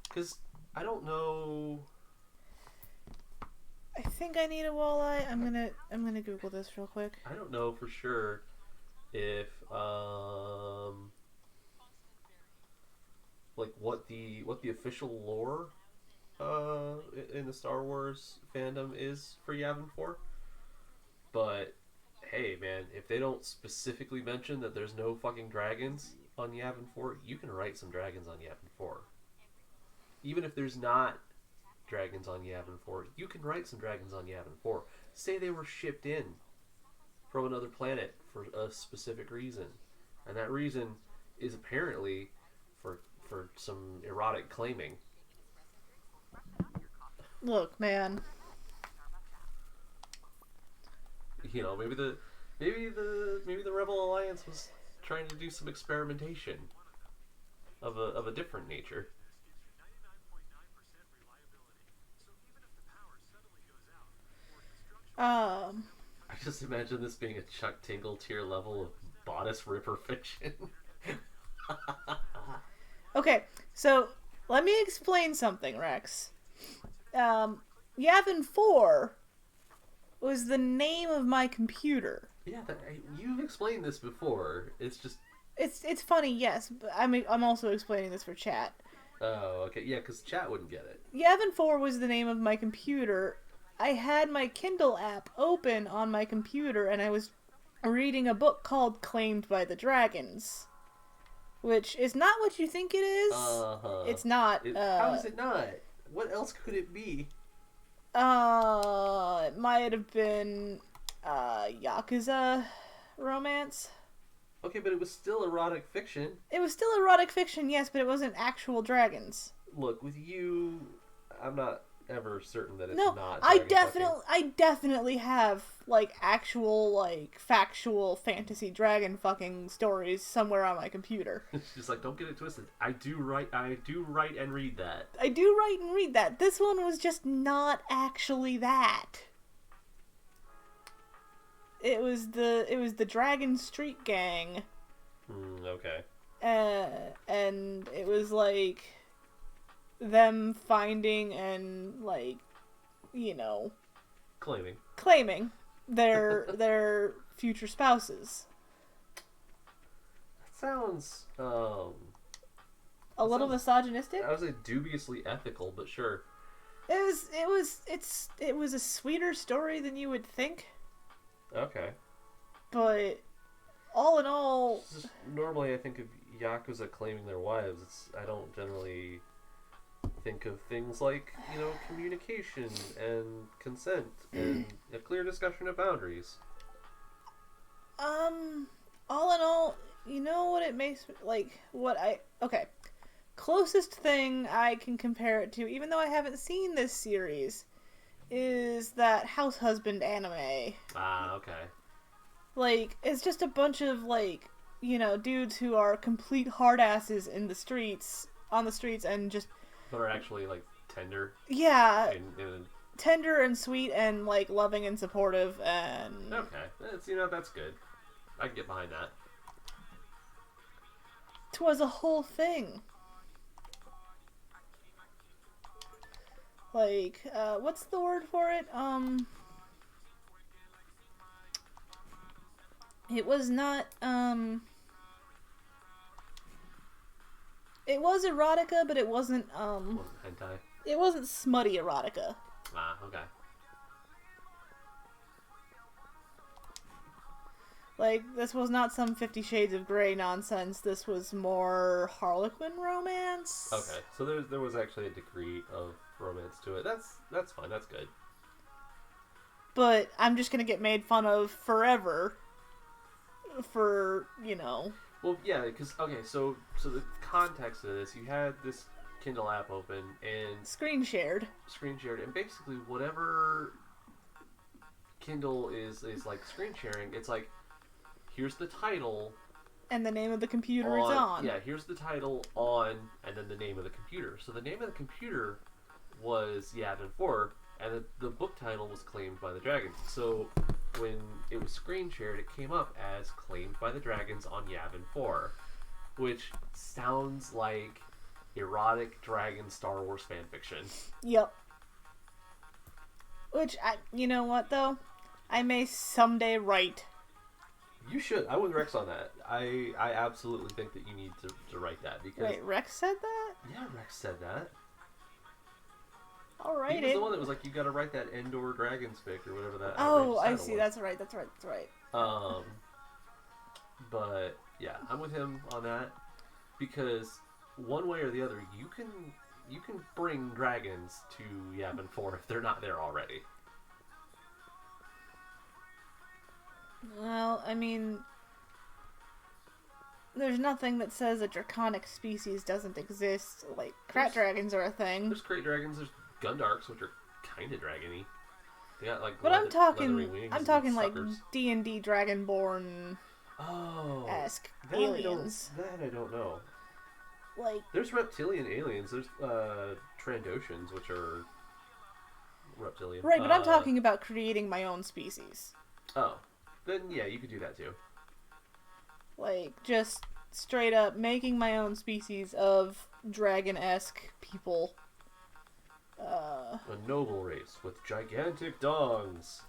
Because, I don't know... I think I need a walleye. I'm gonna Google this real quick. I don't know for sure if like what the official lore in the Star Wars fandom is for Yavin 4. But hey man, if they don't specifically mention that there's no fucking dragons on Yavin 4, you can write some dragons on Yavin 4. Even if there's not dragons on Yavin 4, you can write some dragons on Yavin 4. Say they were shipped in from another planet for a specific reason, and that reason is apparently for some erotic claiming. Look, man. You know, maybe the Rebel Alliance was trying to do some experimentation of a different nature. I just imagine this being a Chuck Tingle tier level of bodice ripper fiction. Okay, so let me explain something, Rex. Yavin 4 was the name of my computer. Yeah, you've explained this before. It's just... It's funny, yes, but I'm also explaining this for chat. Oh, okay. Yeah, because chat wouldn't get it. Yavin 4 was the name of my computer. I had my Kindle app open on my computer, and I was reading a book called Claimed by the Dragons. Which is not what you think it is. Uh-huh. It's not. How is it not? What else could it be? It might have been Yakuza romance. Okay, but it was still erotic fiction. It was still erotic fiction, yes, but it wasn't actual dragons. Look, with you, I'm not ever certain that it's no, not. I definitely have like actual like factual fantasy dragon fucking stories somewhere on my computer. Just like, don't get it twisted. I do write and read that. I do write and read that. This one was just not actually that. It was the Dragon Street Gang. Okay. And it was like them finding and like, you know, claiming their future spouses. That sounds a little misogynistic. I would say dubiously ethical, but sure. It was a sweeter story than you would think. Okay. But all in all, Just, normally I think of Yakuza claiming their wives. I don't generally think of things like, you know, communication and consent and a clear discussion of boundaries. all in all, you know what it makes me like? Okay. closest thing I can compare it to, even though I haven't seen this series, is that House Husband anime. Ah, okay. Like, it's just a bunch of, like, dudes who are complete hard-asses on the streets, and just... But are actually, like, tender. Yeah, In tender and sweet and, like, loving and supportive, and... Okay. That's good. I can get behind that. 'Twas a whole thing. Like, what's the word for it? It was not, it was erotica, but it wasn't, Wasn't hentai. it wasn't smutty erotica. Ah, okay. Like, this was not some 50 Shades of Grey nonsense. This was more Harlequin romance. Okay, so there was actually a degree of romance to it. That's fine. That's good. But I'm just gonna get made fun of forever for, Well, yeah, because okay, so the context of this, you had this Kindle app open and screen shared, and basically whatever Kindle is like screen sharing, it's like, here's the title and the name of the computer it's on. Yeah, here's the title on, and then the name of the computer. So the name of the computer was Yavin 4, and the book title was Claimed by the Dragons. So when it was screen shared, it came up as Claimed by the Dragons on Yavin 4, which sounds like erotic dragon Star Wars fanfiction. Yep. Which, you know what, though? I may someday write. You should. I would Rex on that. I absolutely think that you need to write that, because... Wait, Rex said that? Yeah, Rex said that. I'll write He was it. the one that was like, you gotta write that Endor Dragons fic or whatever that. Oh, I outrageous see. title That's right. was. But yeah, I'm with him on that, because one way or the other, you can bring dragons to Yavin 4 if they're not there already. Well, I mean, there's nothing that says a draconic species doesn't exist. Like, krat dragons are a thing. There's krayt dragons. There's gundarks, which are kind of dragony. They got like. But I'm talking like suckers. D&D Dragonborn esque aliens. I don't know. Like, There's reptilian aliens. There's Trandoshans, which are reptilian. right, but I'm talking about creating my own species. Oh, then yeah, you could do that too. Like, just straight up making my own species of dragon-esque people. A noble race with gigantic dongs.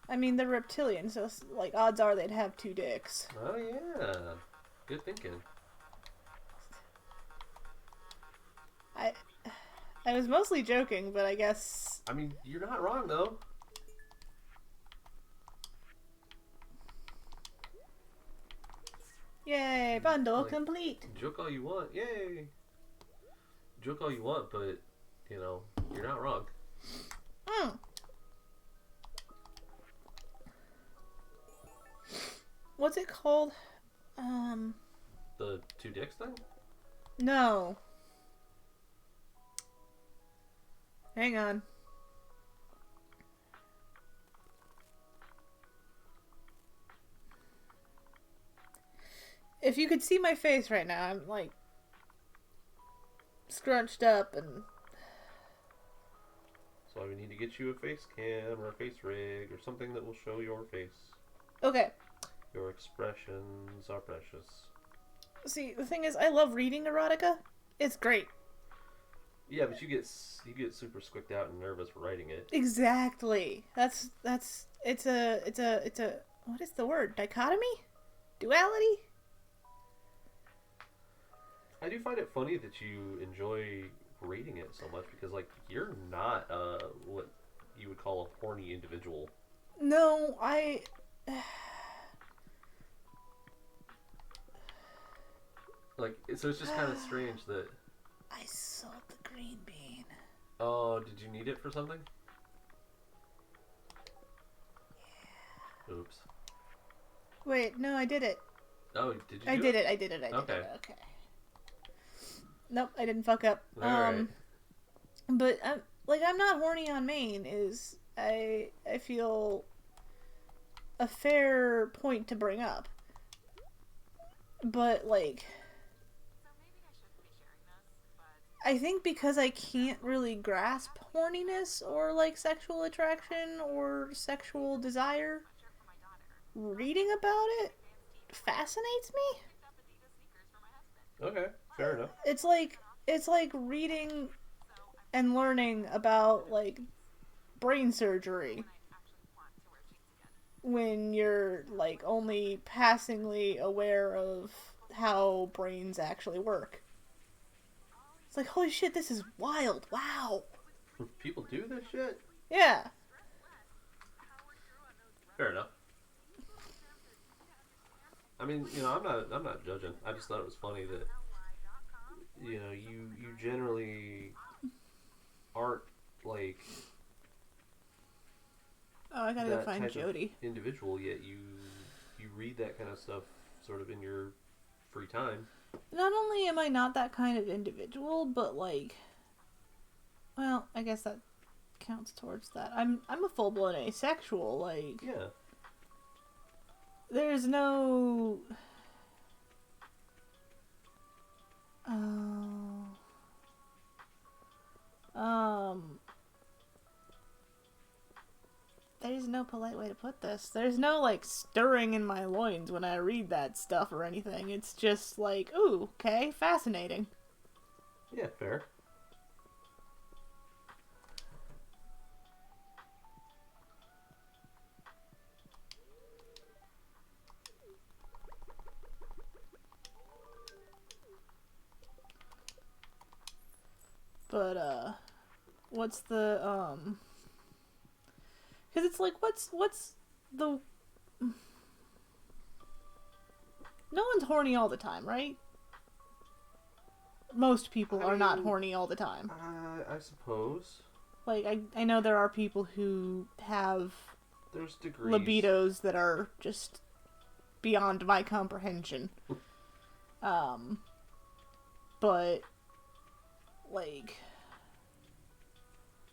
I mean, they're reptilians, so, like, odds are they'd have 2 dicks. Oh yeah, good thinking. I was mostly joking, but I guess... I mean, you're not wrong, though. Yay, bundle complete. Joke all you want, yay. Joke all you want, but, you're not wrong. What's it called? The 2 dicks thing? No. Hang on. If you could see my face right now, I'm like scrunched up and... So we need to get you a face cam or a face rig or something that will show your face. Okay. Your expressions are precious. See, the thing is, I love reading erotica. It's great. Yeah, but you get super squicked out and nervous writing it. Exactly. It's a what is the word? Dichotomy? Duality? I do find it funny that you enjoy reading it so much, because like, you're not what you would call a horny individual. No, like, so it's just kind of strange that... I sold the green bean. Oh, did you need it for something? Yeah. Oops. Wait, no, I did it. Oh, did you I do did it? it. I did it. I did Okay. it. Okay. Nope, I didn't fuck up. All right. But I'm not horny on main. Is I feel a fair point to bring up. But like, I think because I can't really grasp horniness or like sexual attraction or sexual desire, reading about it fascinates me. Okay. Fair enough. It's like reading and learning about like brain surgery when you're like only passingly aware of how brains actually work. It's like, holy shit, this is wild. Wow. People do this shit. Yeah. Fair enough. I mean, I'm not judging. I just thought it was funny that you generally aren't like Oh, I gotta go that find type of Jody. individual, yet you read that kind of stuff sort of in your free time. Not only am I not that kind of individual, but like, well, I guess that counts towards that. I'm a full blown asexual. Like, Yeah. there's no. Oh. Um. There's no polite way to put this. There's no like stirring in my loins when I read that stuff or anything. It's just like, ooh, okay, fascinating. Yeah, fair. But what's the? Because it's like, what's the? No one's horny all the time, right? Most people are not horny all the time. I suppose Like, I know there are people who have there's degrees. libidos that are just beyond my comprehension. But like,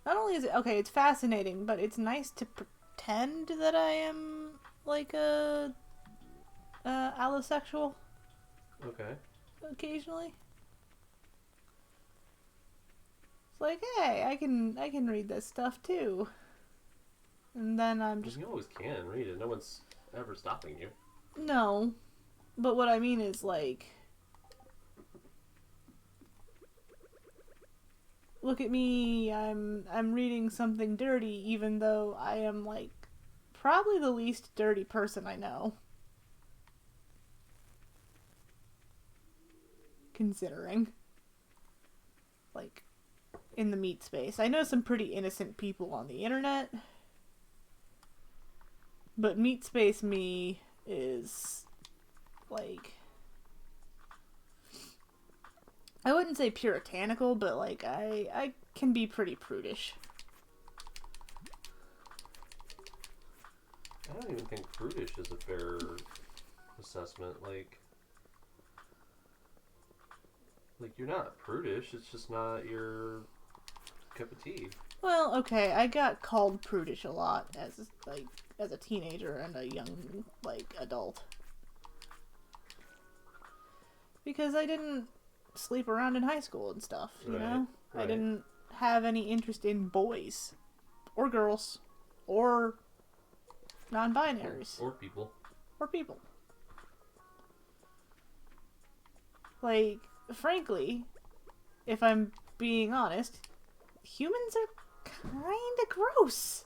not only is it okay, it's fascinating, but it's nice to pretend that I am like a allosexual Okay. occasionally. It's like, hey, I can read this stuff too. And then I'm just You always can read it. No one's ever stopping you. no. But what I mean is like, look at me, I'm reading something dirty even though I am like probably the least dirty person I know. Considering like in the meat space. I know some pretty innocent people on the internet. But meat space me is like, I wouldn't say puritanical, but like I can be pretty prudish. I don't even think prudish is a fair assessment. Like you're not prudish. It's just not your cup of tea. Well, okay, I got called prudish a lot as a teenager and a young like adult. Because I didn't sleep around in high school and stuff, you know? Right. I didn't have any interest in boys or girls or non-binaries Or people. or people. Like, frankly, if I'm being honest, humans are kind of gross.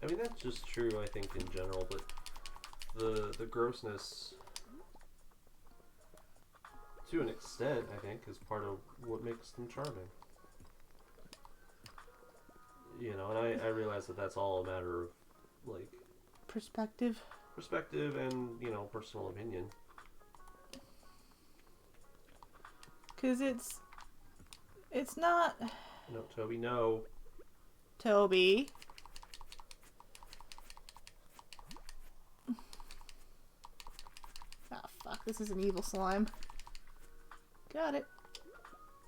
I mean that's just true. I think in general, but the grossness, to an extent, I think, is part of what makes them charming. And I realize that that's all a matter of like Perspective. and personal opinion. Because it's not... No, Toby, no. This is an evil slime. Got it.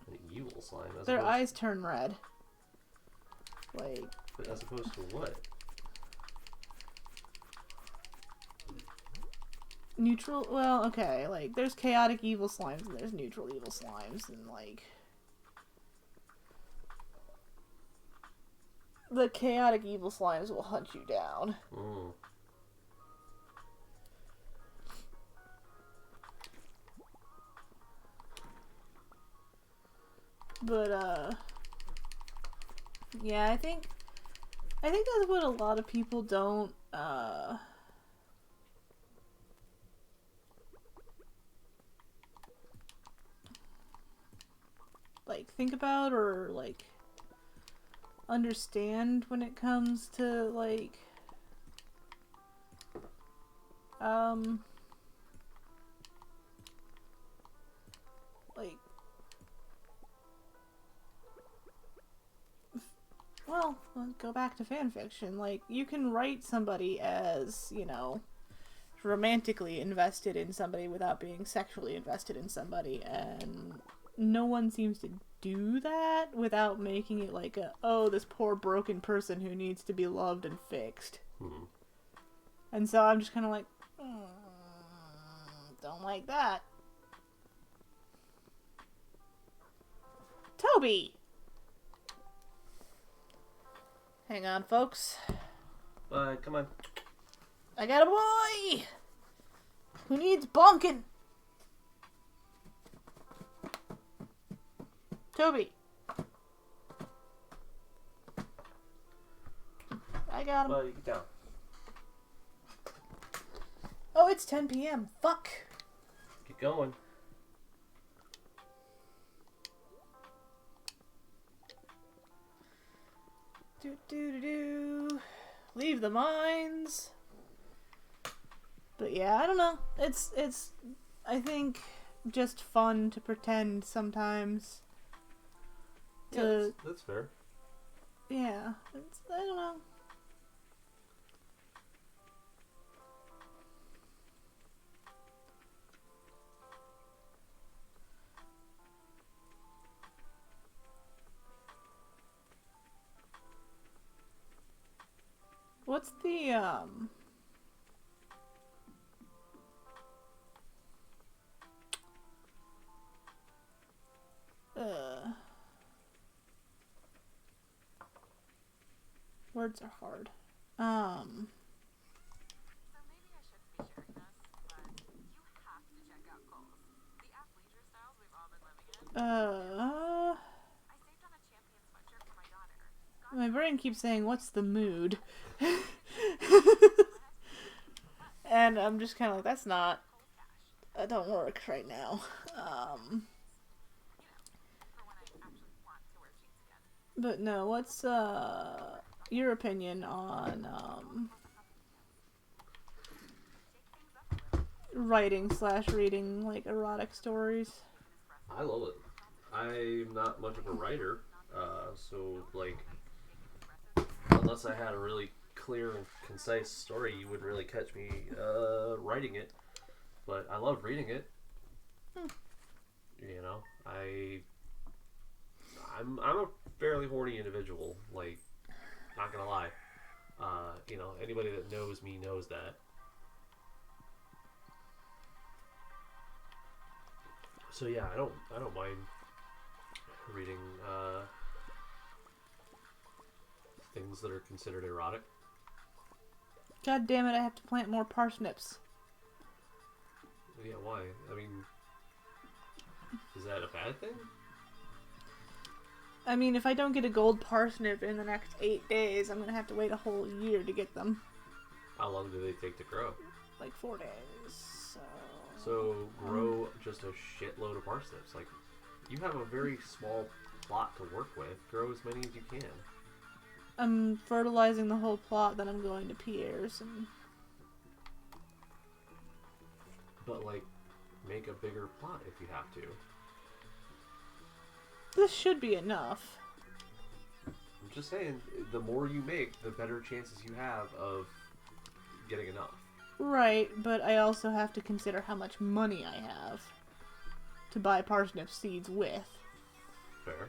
An evil slime. Their eyes turn red. Like. But as opposed to what? Neutral. Well, okay. Like, there's chaotic evil slimes and there's neutral evil slimes, and like. The chaotic evil slimes will hunt you down. Mm. But, yeah, I think that's what a lot of people don't, like, think about or, like, understand when it comes to, like, like, well, let's go back to fanfiction. Like, you can write somebody as, you know, romantically invested in somebody without being sexually invested in somebody, and no one seems to do that without making it like a, oh, this poor broken person who needs to be loved and fixed. Hmm. And so I'm just kind of like, don't like that. Toby! Hang on, folks. Come on. I got a boy! Who needs bonking? Toby. I got him. You get down. Oh, it's 10 p.m. Fuck. Get going. Do. Leave the mines. But yeah, I don't know. It's I think just fun to pretend sometimes. Yeah, that's fair. Yeah, I don't know. What's the words are hard. So maybe I shouldn't be sharing this, but you have to check out Kohl's. The athleisure styles we've all been living in. Uh, I saved on a champion sweatshirt for my daughter. my brain keeps saying, "What's the mood?" And I'm just kind of like, that's not. That don't work right now. For when I actually want to wear sheets again. But no, what's your opinion on writing/reading like erotic stories? I love it. I'm not much of a writer, so like, unless I had a really clear and concise story, you wouldn't really catch me writing it. But I love reading it. You know, I'm a fairly horny individual. Like, not gonna lie. You know, anybody that knows me knows that. So yeah, I don't mind reading things that are considered erotic. God damn it! I have to plant more parsnips. Yeah, why? I mean, is that a bad thing? I mean, if I don't get a gold parsnip in the next 8 days, I'm gonna have to wait a whole year to get them. How long do they take to grow? Like 4 days. So grow just a shitload of parsnips. Like, you have a very small plot to work with. Grow as many as you can. I'm fertilizing the whole plot, then I'm going to Pierre's and... But, like, make a bigger plot if you have to. This should be enough. I'm just saying, the more you make, the better chances you have of getting enough. Right, but I also have to consider how much money I have to buy parsnip seeds with. Fair.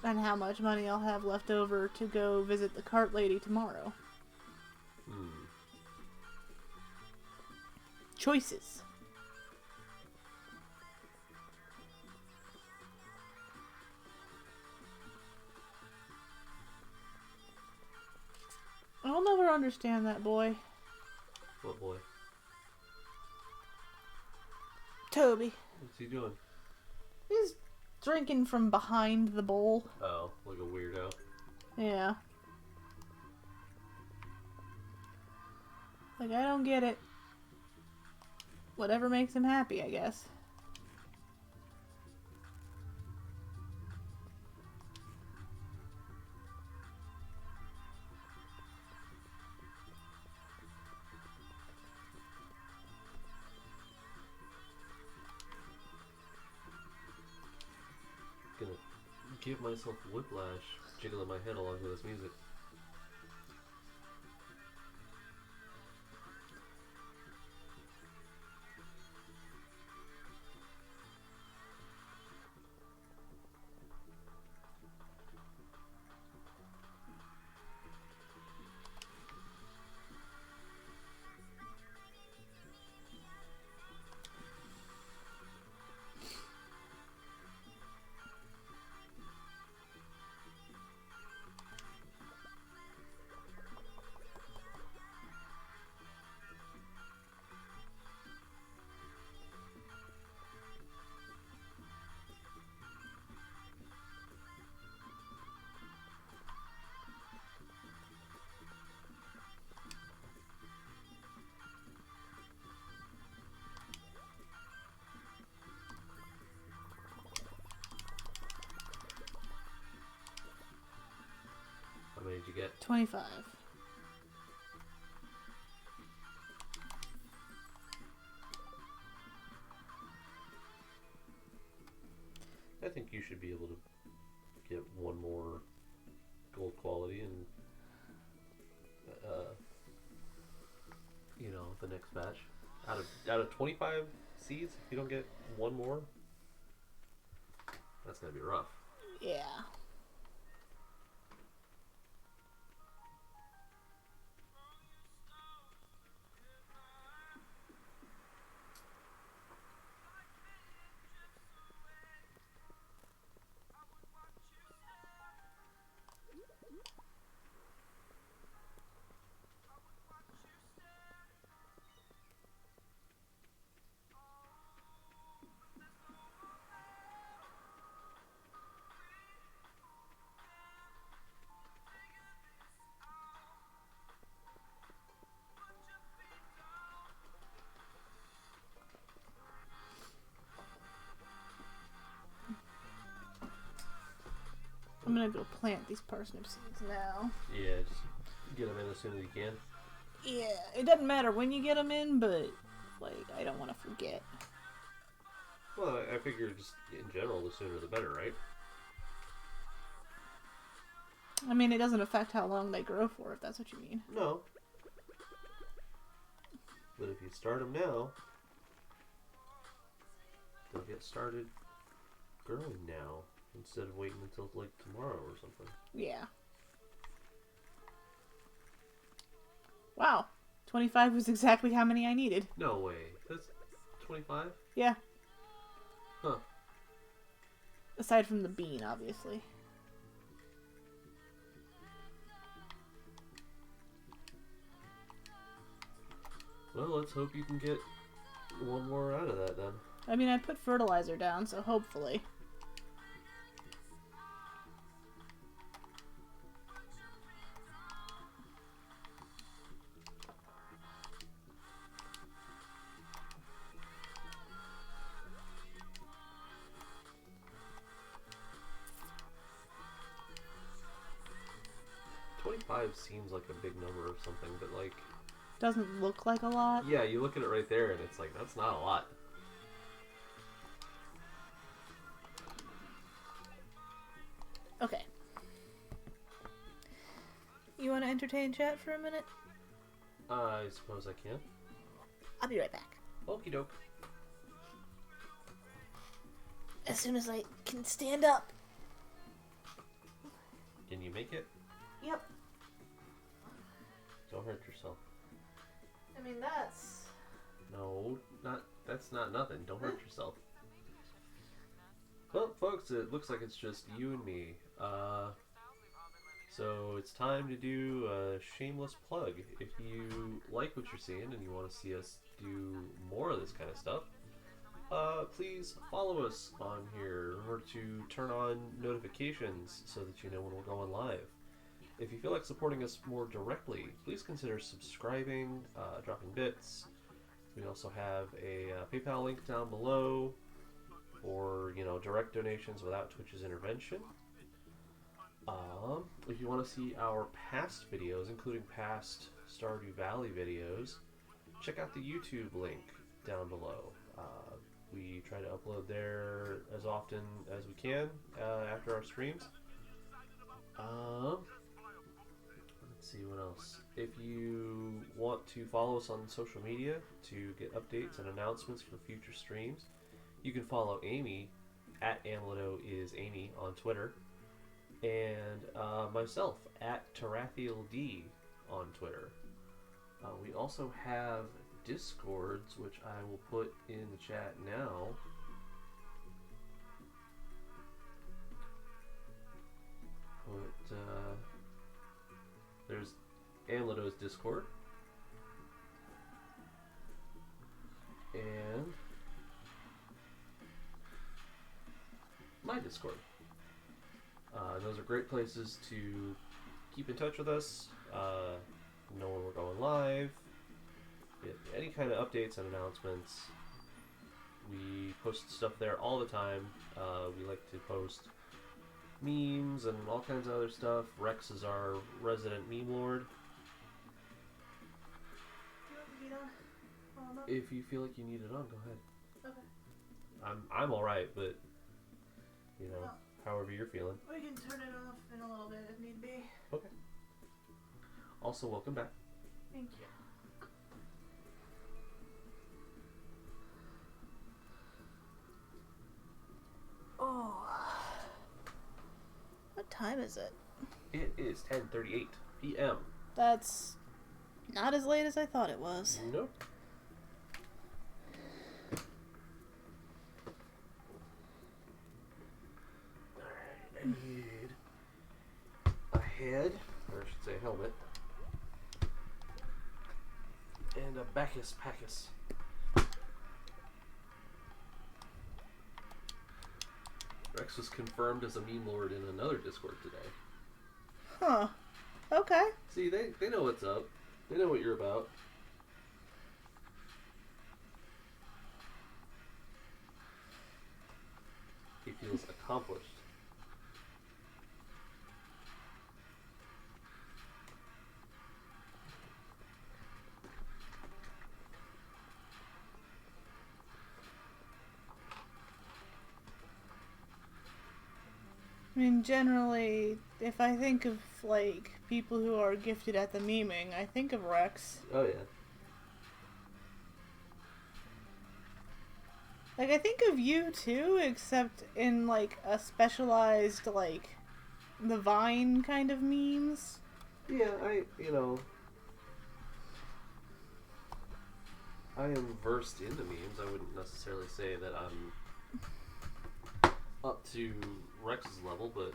And how much money I'll have left over to go visit the cart lady tomorrow. Hmm. Choices. I'll never understand that boy. What boy? Toby. What's he doing? He's drinking from behind the bowl. Oh, like a weirdo. Yeah. Like, I don't get it. Whatever makes him happy, I guess. Gonna give myself whiplash jiggling my head along to this music. How many did you get? 25. I think you should be able to get one more gold quality and the next batch. Out of 25 seeds, if you don't get one more, that's gonna be rough. Yeah. I'm gonna go plant these parsnip seeds now. Yeah, just get them in as soon as you can. Yeah, it doesn't matter when you get them in, but, like, I don't want to forget. Well, I figure just in general, the sooner the better, right? I mean, it doesn't affect how long they grow for, if that's what you mean. No. But if you start them now, they'll get started growing now instead of waiting until like tomorrow or something. Yeah. Wow. 25 was exactly how many I needed. No way. That's 25? Yeah. Huh. Aside from the bean, obviously. Well, let's hope you can get one more out of that then. I mean, I put fertilizer down, so hopefully. $25 seems like a big number or something, but like... Doesn't look like a lot. Yeah, you look at it right there and it's like, that's not a lot. want to entertain chat for a minute? I suppose I can. I'll be right back. Okie doke. As soon as I can stand up. Can you make it? Yep. Don't hurt yourself. I mean, that's... No, that's not nothing. Don't hurt yourself. Well, folks, it looks like it's just you and me. So it's time to do a shameless plug. If you like what you're seeing and you want to see us do more of this kind of stuff, please follow us on here. Remember to turn on notifications so that you know when we're going live. If you feel like supporting us more directly, please consider subscribing, dropping bits. We also have a PayPal link down below for, direct donations without Twitch's intervention. If you want to see our past videos, including past Stardew Valley videos, check out the YouTube link down below. We try to upload there as often as we can after our streams. Let's see what else. If you want to follow us on social media to get updates and announcements for future streams, you can follow Amy at AmletoIsAmy on Twitter, and myself at TarathielD on Twitter. We also have Discords, which I will put in the chat now. There's Amleto's Discord, and my Discord. Those are great places to keep in touch with us, know when we're going live, get any kind of updates and announcements. We post stuff there all the time. We like to post memes and all kinds of other stuff. Rex is our resident meme lord. If you feel like you need it on, go ahead. Okay. I'm alright, but however you're feeling. We can turn it off in a little bit if need be. Okay. Also, welcome back. Thank you. Oh. What time is it? It is 10:38 p.m. That's not as late as I thought it was. Nope. Alright, I need a head, or I should say helmet, and a Bacchus Packus. Rex was confirmed as a meme lord in another Discord today. Huh. Okay. See, they know what's up. They know what you're about. He feels accomplished. I mean, generally, if I think of, people who are gifted at the meming, I think of Rex. Oh, yeah. I think of you, too, except in, a specialized, the Vine kind of memes. Yeah, I am versed in the memes. I wouldn't necessarily say that I'm up to Rex's level, but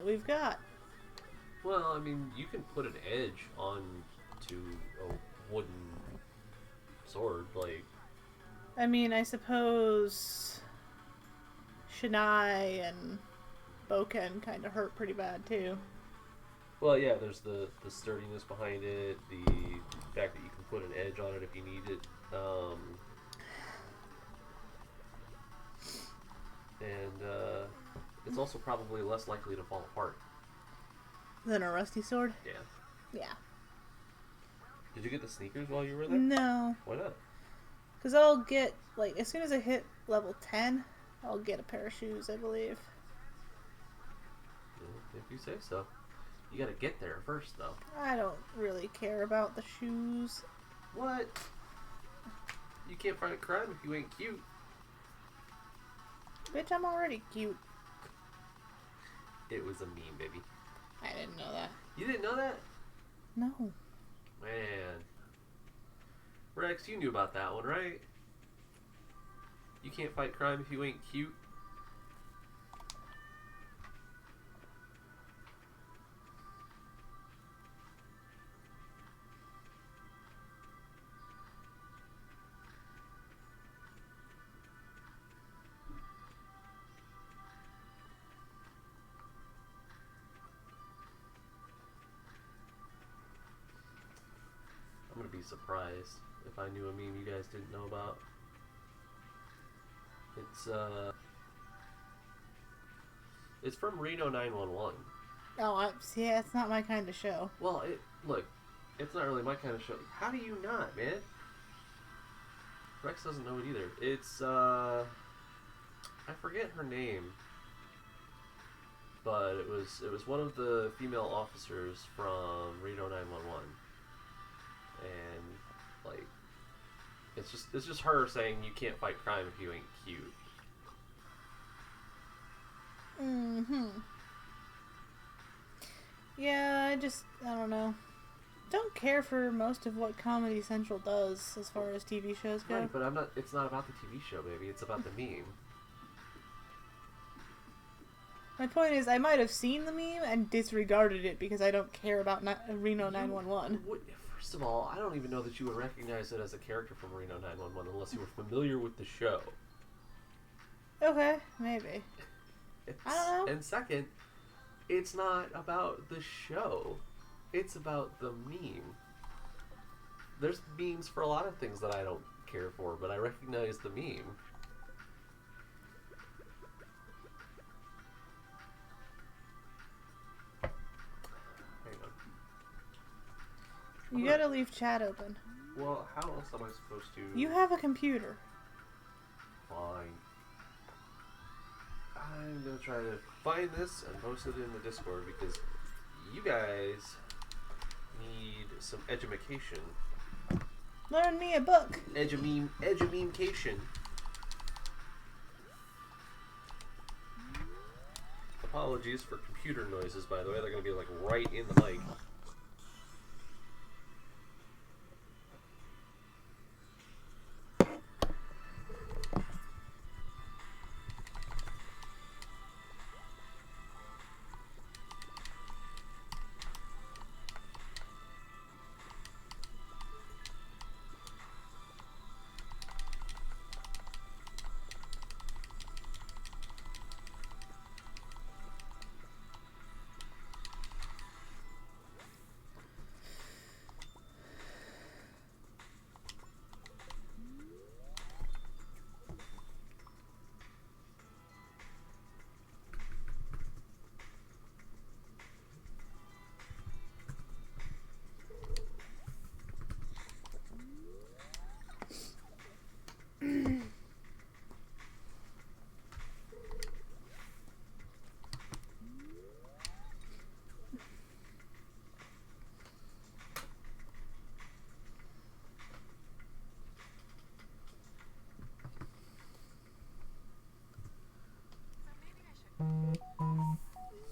we've got. Well, I mean, you can put an edge on to a wooden sword, like. I mean, I suppose Shinai and Boken kind of hurt pretty bad too. Well, yeah, there's the sturdiness behind it, the fact that you can put an edge on it if you need it, and it's also probably less likely to fall apart. Than a rusty sword? Yeah. Yeah. Did you get the sneakers while you were there? No. Why not? Because I'll get, like, as soon as I hit level 10, I'll get a pair of shoes, I believe. If you say so. You gotta get there first, though. I don't really care about the shoes. What? You can't fight crime if you ain't cute. Bitch, I'm already cute. It was a meme, baby. I didn't know that. You didn't know that? No. Man. Rex, you knew about that one, right? You can't fight crime if you ain't cute. I'm gonna be surprised if I knew a meme you guys didn't know about. It's from Reno 911. Oh, see, it's not my kind of show. Well, look, it's not really my kind of show. How do you not, man? Rex doesn't know it either. It's, I forget her name, but it was one of the female officers from Reno 911, and like, it's just her saying you can't fight crime if you ain't cute. Mm-hmm. Yeah, I don't know. Don't care for most of what Comedy Central does as far as TV shows go. Right, but it's not about the TV show, baby. It's about the meme. My point is, I might have seen the meme and disregarded it because I don't care about Reno 911. First of all, I don't even know that you would recognize it as a character from Reno 911 unless you were familiar with the show. Okay, maybe. I don't know. And second, it's not about the show. It's about the meme. There's memes for a lot of things that I don't care for, but I recognize the meme. Hang on. You gotta leave chat open. Well, how else am I supposed to... You have a computer. Fine. I'm gonna try to find this and post it in the Discord because you guys need some edumacation. Learn me a book. Edumemecation. Apologies for computer noises, by the way. They're gonna be like right in the mic.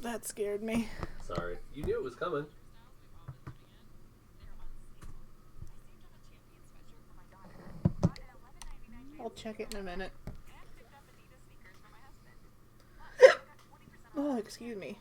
That scared me. Sorry. You knew it was coming. I'll check it in a minute. Oh, excuse me.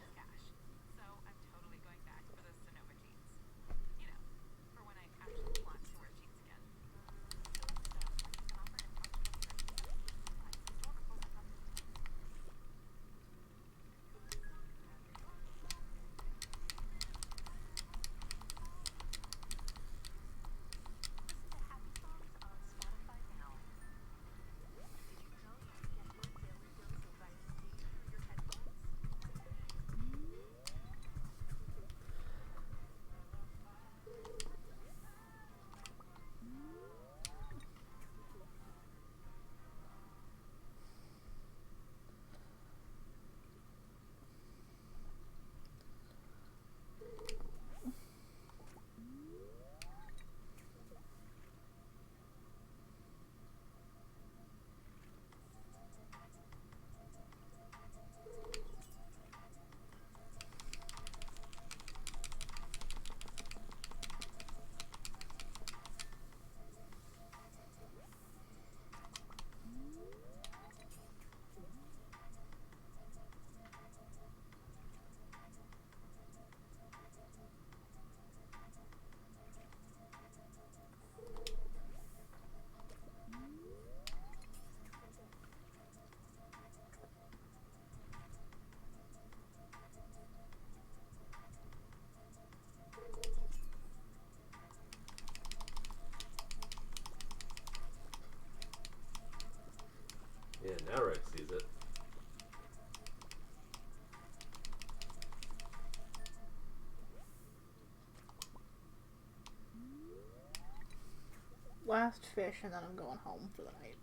last fish and then I'm going home for the night.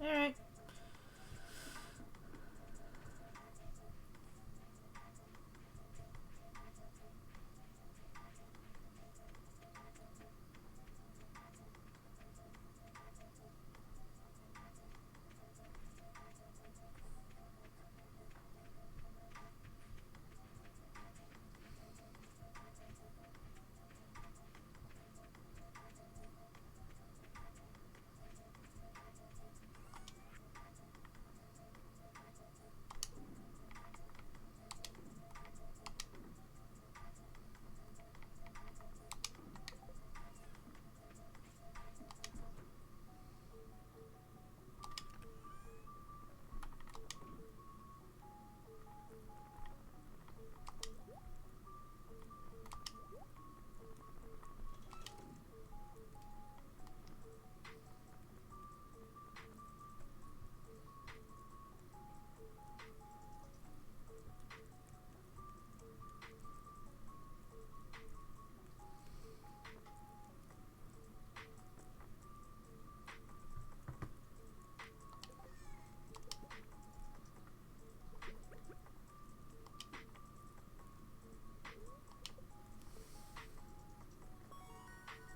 Alright.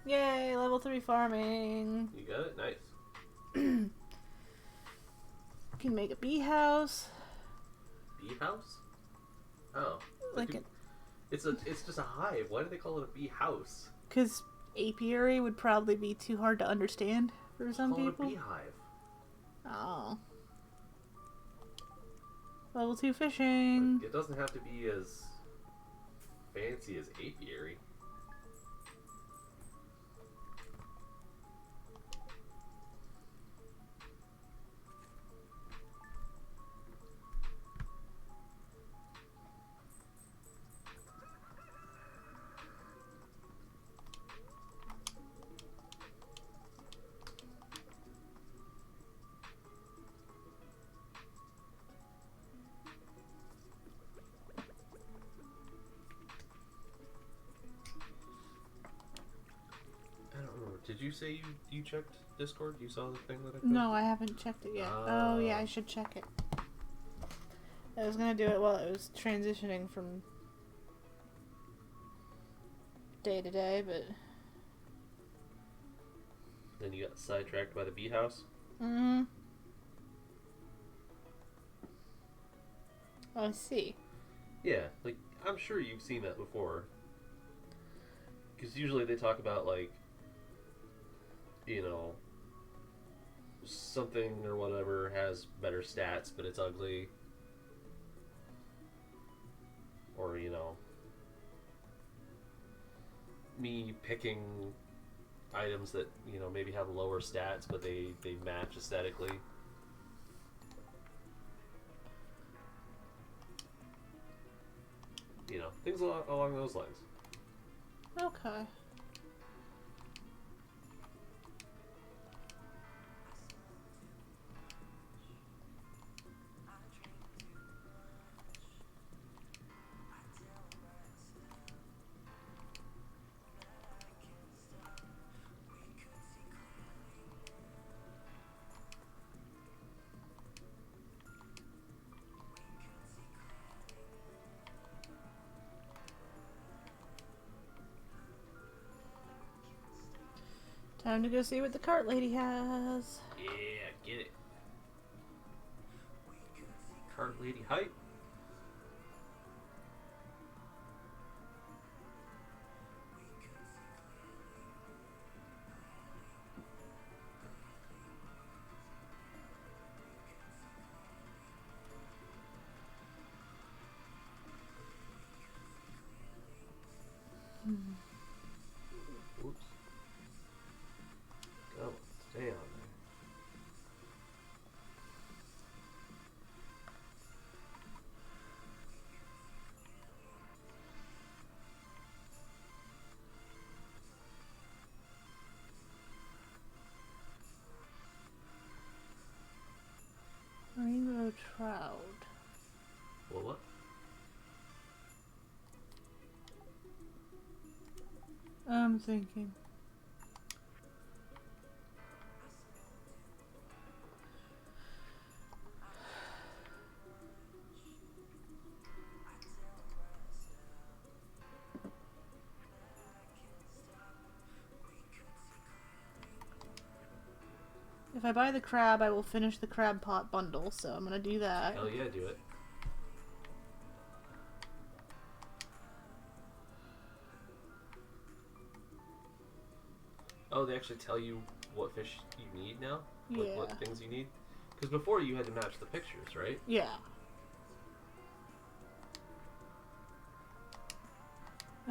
Yay, level 3 farming. You got it? Nice. Can make a bee house. Bee house? Oh. Like It's just a hive. Why do they call it a bee house? because apiary would probably be too hard to understand for some Call people. it a beehive. Oh. Level 2 fishing. It doesn't have to be as fancy as apiary. I don't remember. Did you say you checked Discord? You saw the thing that I posted? No, I haven't checked it yet. Oh, yeah, I should check it. I was gonna do it while it was transitioning from day to day, but... Then you got sidetracked by the bee house? Mm-hmm. I see. Yeah, like, I'm sure you've seen that before. Because usually they talk about, like, you know, something or whatever has better stats, but it's ugly. Or, you know, me picking items that, you know, maybe have lower stats, but they match aesthetically. You know, things along those lines. Okay. Time to go see what the cart lady has. Yeah, get it. Cart lady hype. Whoops. Go. Stay on there. thinking. If I buy the crab, I will finish the crab pot bundle, so I'm gonna do that. Hell yeah, do it. Oh, they actually tell you what fish you need now? Like Yeah. what things you need? Because before you had to match the pictures, right? Yeah.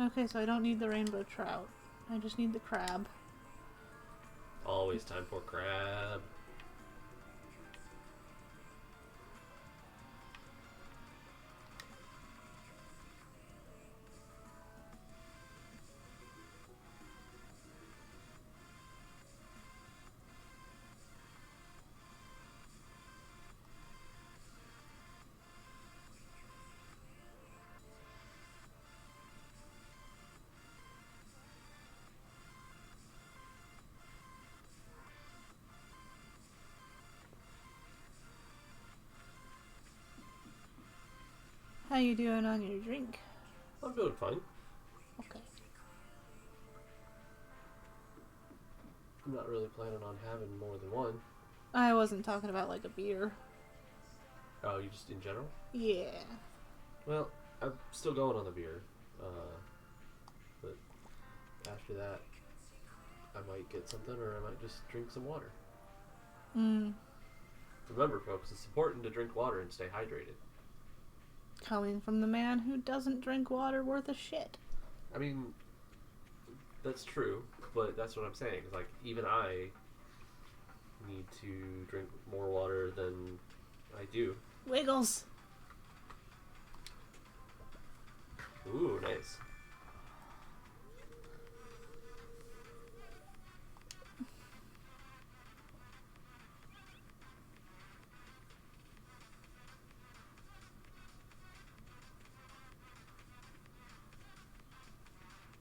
Okay, so I don't need the rainbow trout. I just need the crab. Always time for crab. How you doing on your drink? I'm doing fine. Okay. I'm not really planning on having more than one. I wasn't talking about like a beer. Oh, you just in general? Yeah. Well, I'm still going on the beer. But after that, I might get something or I might just drink some water. Remember, folks, it's important to drink water and stay hydrated. Coming from the man who doesn't drink water worth a shit. I mean, that's true, but that's what I'm saying. It's like, even I need to drink more water than I do. Wiggles. Ooh, nice.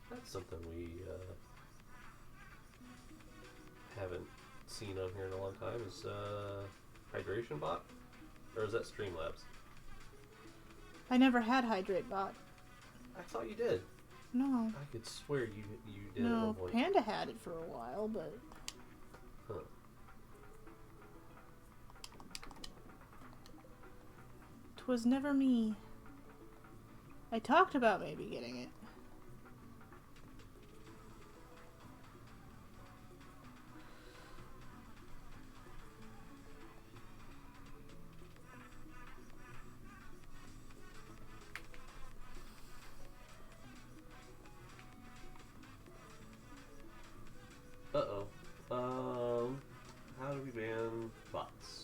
That's something we haven't seen on here in a long time is Hydration Bot? Or is that Streamlabs? I never had Hydrate Bot. I thought you did. No. I could swear you did at No, one point. Panda had it for a while, but... Huh. Twas never me. I talked about maybe getting it. Uh-oh. How do we ban bots?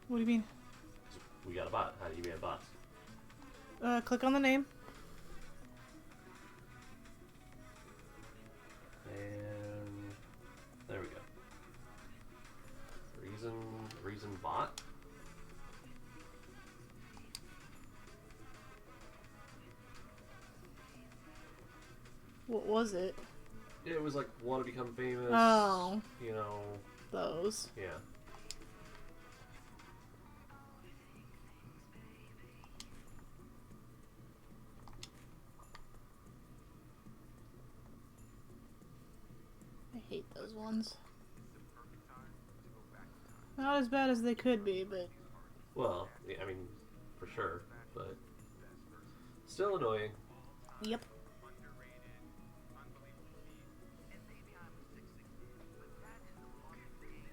What do you mean? We got a bot. How do you ban bots? Click on the name. And there we go. Reason bot? What was it? It was like, want to become famous. Oh. You know. Those. Yeah. I hate those ones. Not as bad as they could be, but... Well, yeah, I mean, for sure, but still annoying. Yep.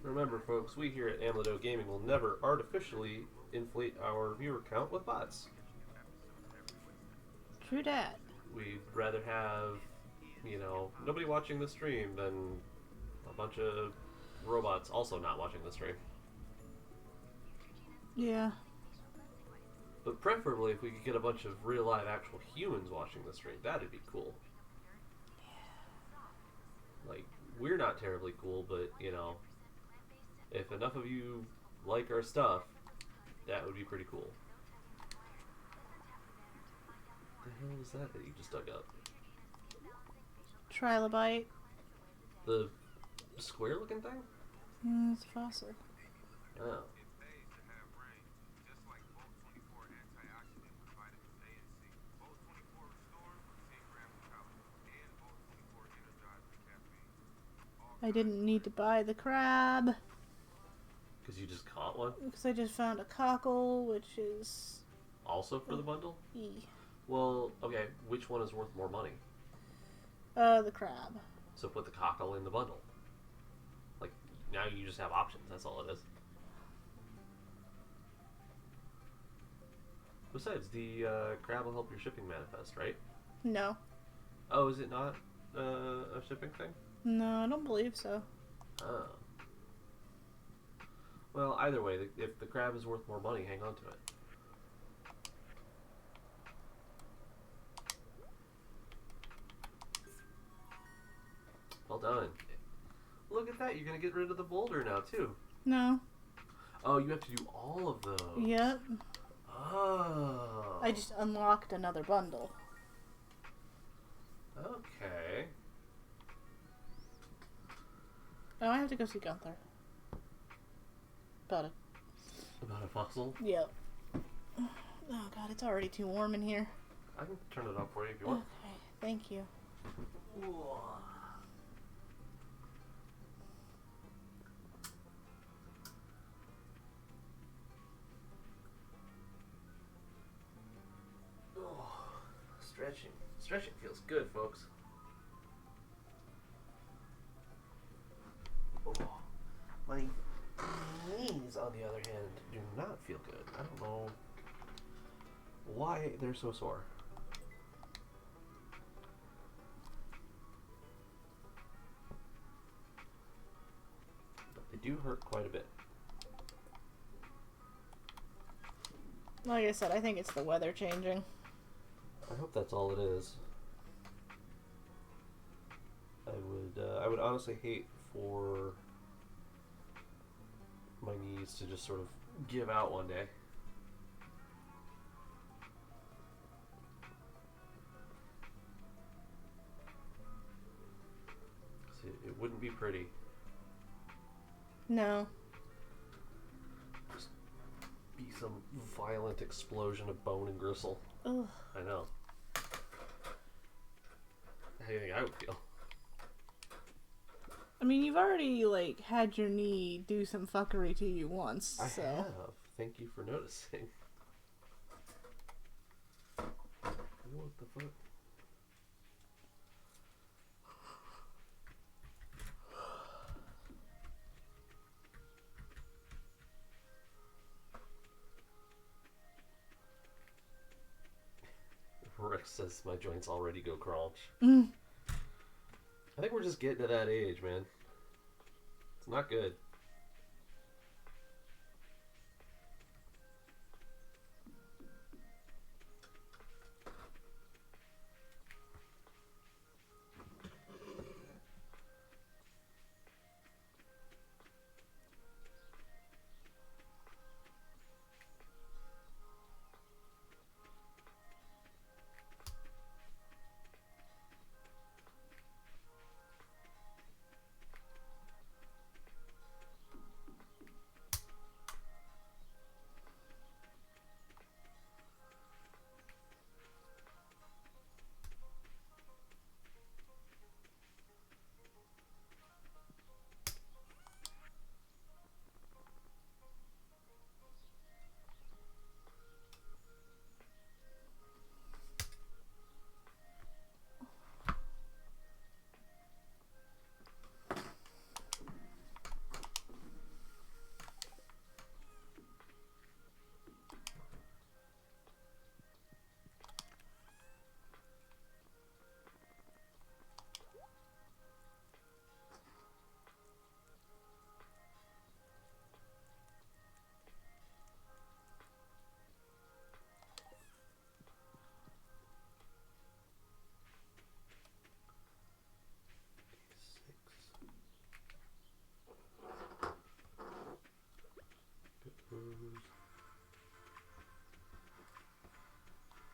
Remember, folks, we here at Amlado Gaming will never artificially inflate our viewer count with bots. True dat. We'd rather have, you know, nobody watching the stream than a bunch of robots also not watching the stream. Yeah. But preferably if we could get a bunch of real live actual humans watching the stream, that'd be cool. Like, we're not terribly cool, but, you know, if enough of you like our stuff, that would be pretty cool. What the hell was that you just dug up? Trilobite. The square-looking thing? It's a fossil. Oh. I didn't need to buy the crab. Because you just caught one? Because I just found a cockle, which is... Also for the bundle? E. Well, okay, which one is worth more money? The crab. So put the cockle in the bundle. Like, now you just have options, that's all it is. Besides, the crab will help your shipping manifest, right? No. Oh, is it not a shipping thing? No, I don't believe so. Oh. Well, either way, if the crab is worth more money, hang on to it. Well done. Look at that, you're going to get rid of the boulder now, too. No. Oh, you have to do all of those. Yep. Oh. I just unlocked another bundle. Okay. Oh, I have to go see Gunther. About it. About a fossil? Yep. Oh god, it's already too warm in here. I can turn it up for you if you want. Okay, thank you. Oh, stretching. Stretching feels good, folks. Oh, my knees, on the other hand, do not feel good. I don't know why they're so sore. But they do hurt quite a bit. Like I said, I think it's the weather changing. I hope that's all it is. I would honestly hate for my knees to just sort of give out one day. It wouldn't be pretty. No. Just be some violent explosion of bone and gristle. Ugh. I know. How do you think I would feel? I mean, you've already, like, had your knee do some fuckery to you once, I so... have. Thank you for noticing. What the fuck? Rex says my joints already go crunch. I think we're just getting to that age, man. It's not good.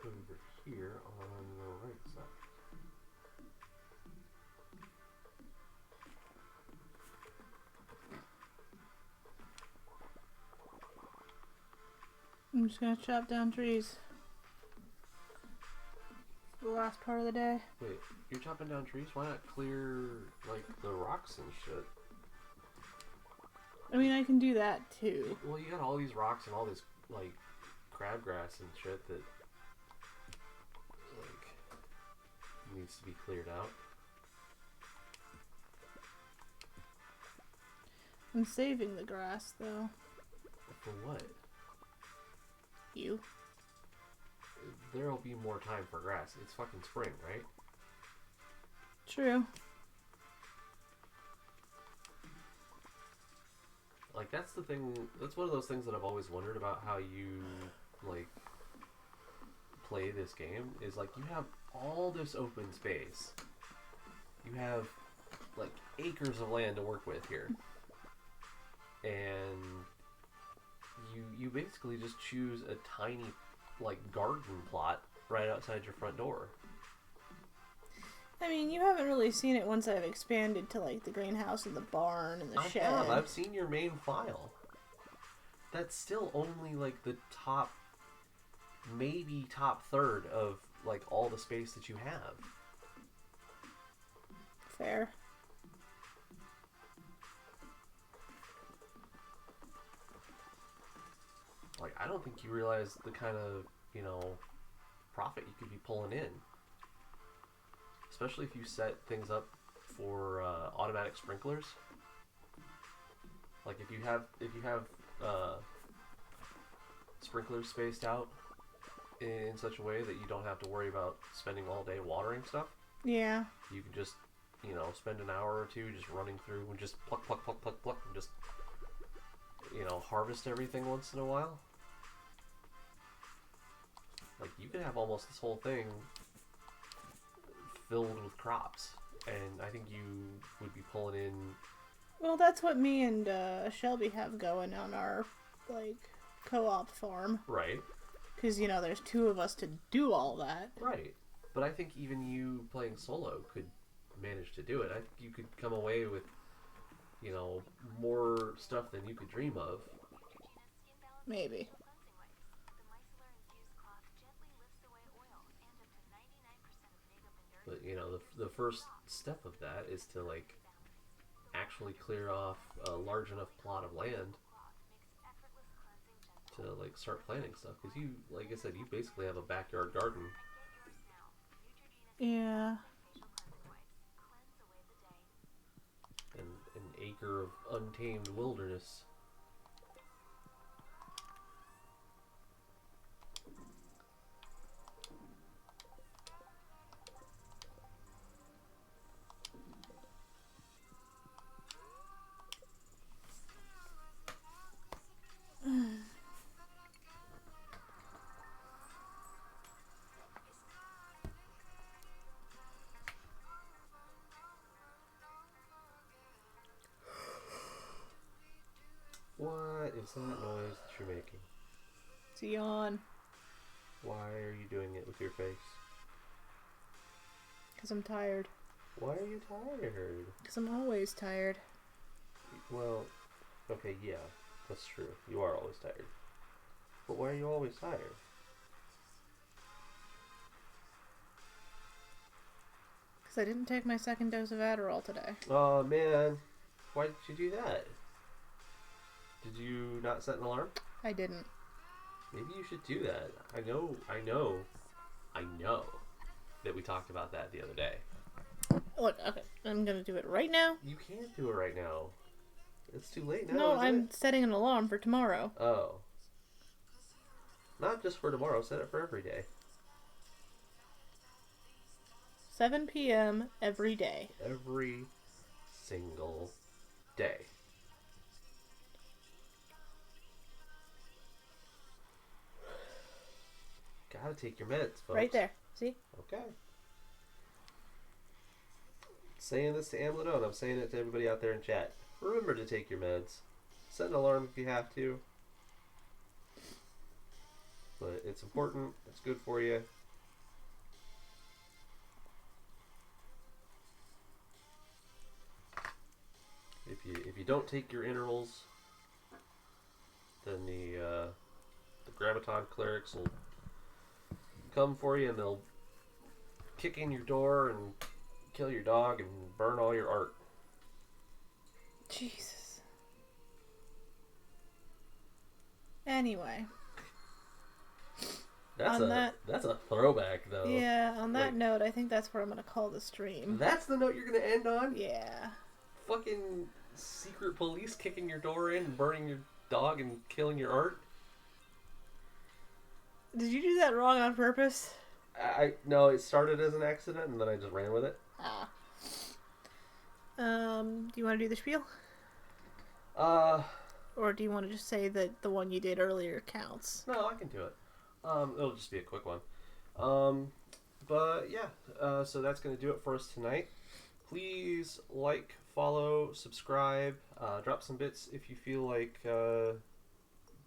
Over here on the right side. I'm just gonna chop down trees. The last part of the day. Wait, you're chopping down trees? Why not clear, like, the rocks and shit? I mean, I can do that too. Well, you got all these rocks and all this, like, crabgrass and shit that, like, needs to be cleared out. I'm saving the grass, though. For what? You. There'll be more time for grass. It's fucking spring, right? True. Like, that's the thing, that's one of those things that I've always wondered about how you, like, play this game, is, like, you have all this open space. You have, like, acres of land to work with here. And you basically just choose a tiny, like, garden plot right outside your front door. I mean, you haven't really seen it once I've expanded to, like, the greenhouse and the barn and the shed. I've seen your main file. That's still only, like, the top, maybe top third of, like, all the space that you have. Fair. Like, I don't think you realize the kind of, you know, profit you could be pulling in. Especially if you set things up for automatic sprinklers. Like, if you have sprinklers spaced out in such a way that you don't have to worry about spending all day watering stuff. Yeah. You can just, you know, spend an hour or two just running through and just pluck, pluck, pluck, pluck, pluck, and just, you know, harvest everything once in a while. Like, you could have almost this whole thing filled with crops, and I think you would be pulling in. Well, that's what me and Shelby have going on our, like, co-op farm. Right. Because, you know, there's two of us to do all that. Right. But I think even you playing solo could manage to do it. I think you could come away with, you know, more stuff than you could dream of. Maybe. But, you know, the first step of that is to, like, actually clear off a large enough plot of land to, like, start planting stuff. Because you, like I said, you basically have a backyard garden. Yeah. And an acre of untamed wilderness. What is that noise that you're making? It's a yawn. Why are you doing it with your face? Because I'm tired. Why are you tired? Because I'm always tired. Well, okay, yeah, that's true. You are always tired. But why are you always tired? Because I didn't take my second dose of Adderall today. Oh, man. Why did you do that? Did you not set an alarm? I didn't. Maybe you should do that. I know that we talked about that the other day. Look, okay, I'm going to do it right now. You can't do it right now. It's too late now. No, isn't I'm it? setting an alarm for tomorrow. Oh. Not just for tomorrow, set it for every day. 7 p.m. every day. Every single day. Gotta take your meds, folks. Right there. See? Okay. Saying this to Amladone, I'm saying it to everybody out there in chat. Remember to take your meds. Set an alarm if you have to. But it's important. It's good for you. If you don't take your intervals, then the Grammaton clerics will come for you and they'll kick in your door and kill your dog and burn all your art. Jesus. Anyway. That's a throwback, though. Yeah, on that note, I think that's where I'm going to call the stream. That's the note you're going to end on? Yeah. Fucking secret police kicking your door in and burning your dog and killing your art? Did you do that wrong on purpose? No, it started as an accident and then I just ran with it. Ah. Do you want to do the spiel? Or do you want to just say that the one you did earlier counts? No, I can do it. It'll just be a quick one. But yeah, so that's going to do it for us tonight. Please like, follow, subscribe, drop some bits if you feel like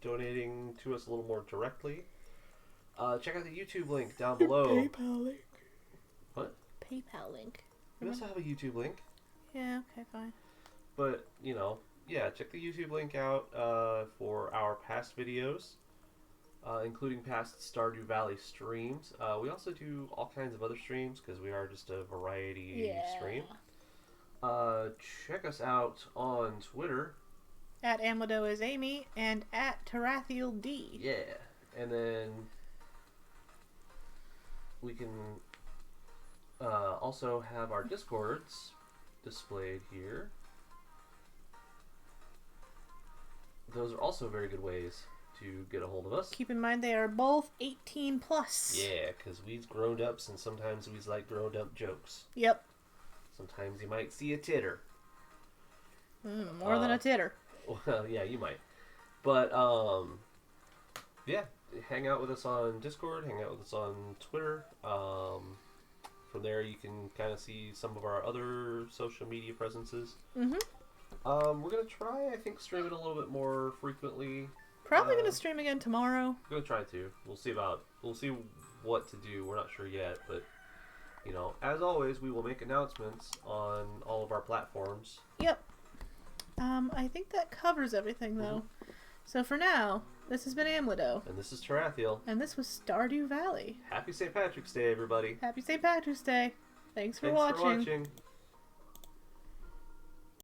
donating to us a little more directly. Check out the YouTube link down below. PayPal link. What? PayPal link. We also have a YouTube link. Yeah, okay, fine. But, you know, yeah, check the YouTube link out for our past videos, including past Stardew Valley streams. We also do all kinds of other streams because we are just a variety stream. Check us out on Twitter. At Amado is Amy and at Tarathiel D. Yeah, and then we can also have our Discords displayed here. Those are also very good ways to get a hold of us. Keep in mind they are both 18 plus. Yeah, because we's grown ups and sometimes we's like grown up jokes. Yep. Sometimes you might see a titter. More than a titter. Well, yeah, you might. But, yeah, hang out with us on Discord, hang out with us on Twitter. From there you can kind of see some of our other social media presences. Mm-hmm. We're going to try, I think, stream it a little bit more frequently. Probably going to stream again tomorrow. We're going to try to. We'll see what to do. We're not sure yet, but, you know, as always, we will make announcements on all of our platforms. Yep. I think that covers everything, though. Mm-hmm. So for now, this has been Amlido. And this is Tarathiel. And this was Stardew Valley. Happy St. Patrick's Day, everybody. Happy St. Patrick's Day. Thanks for watching.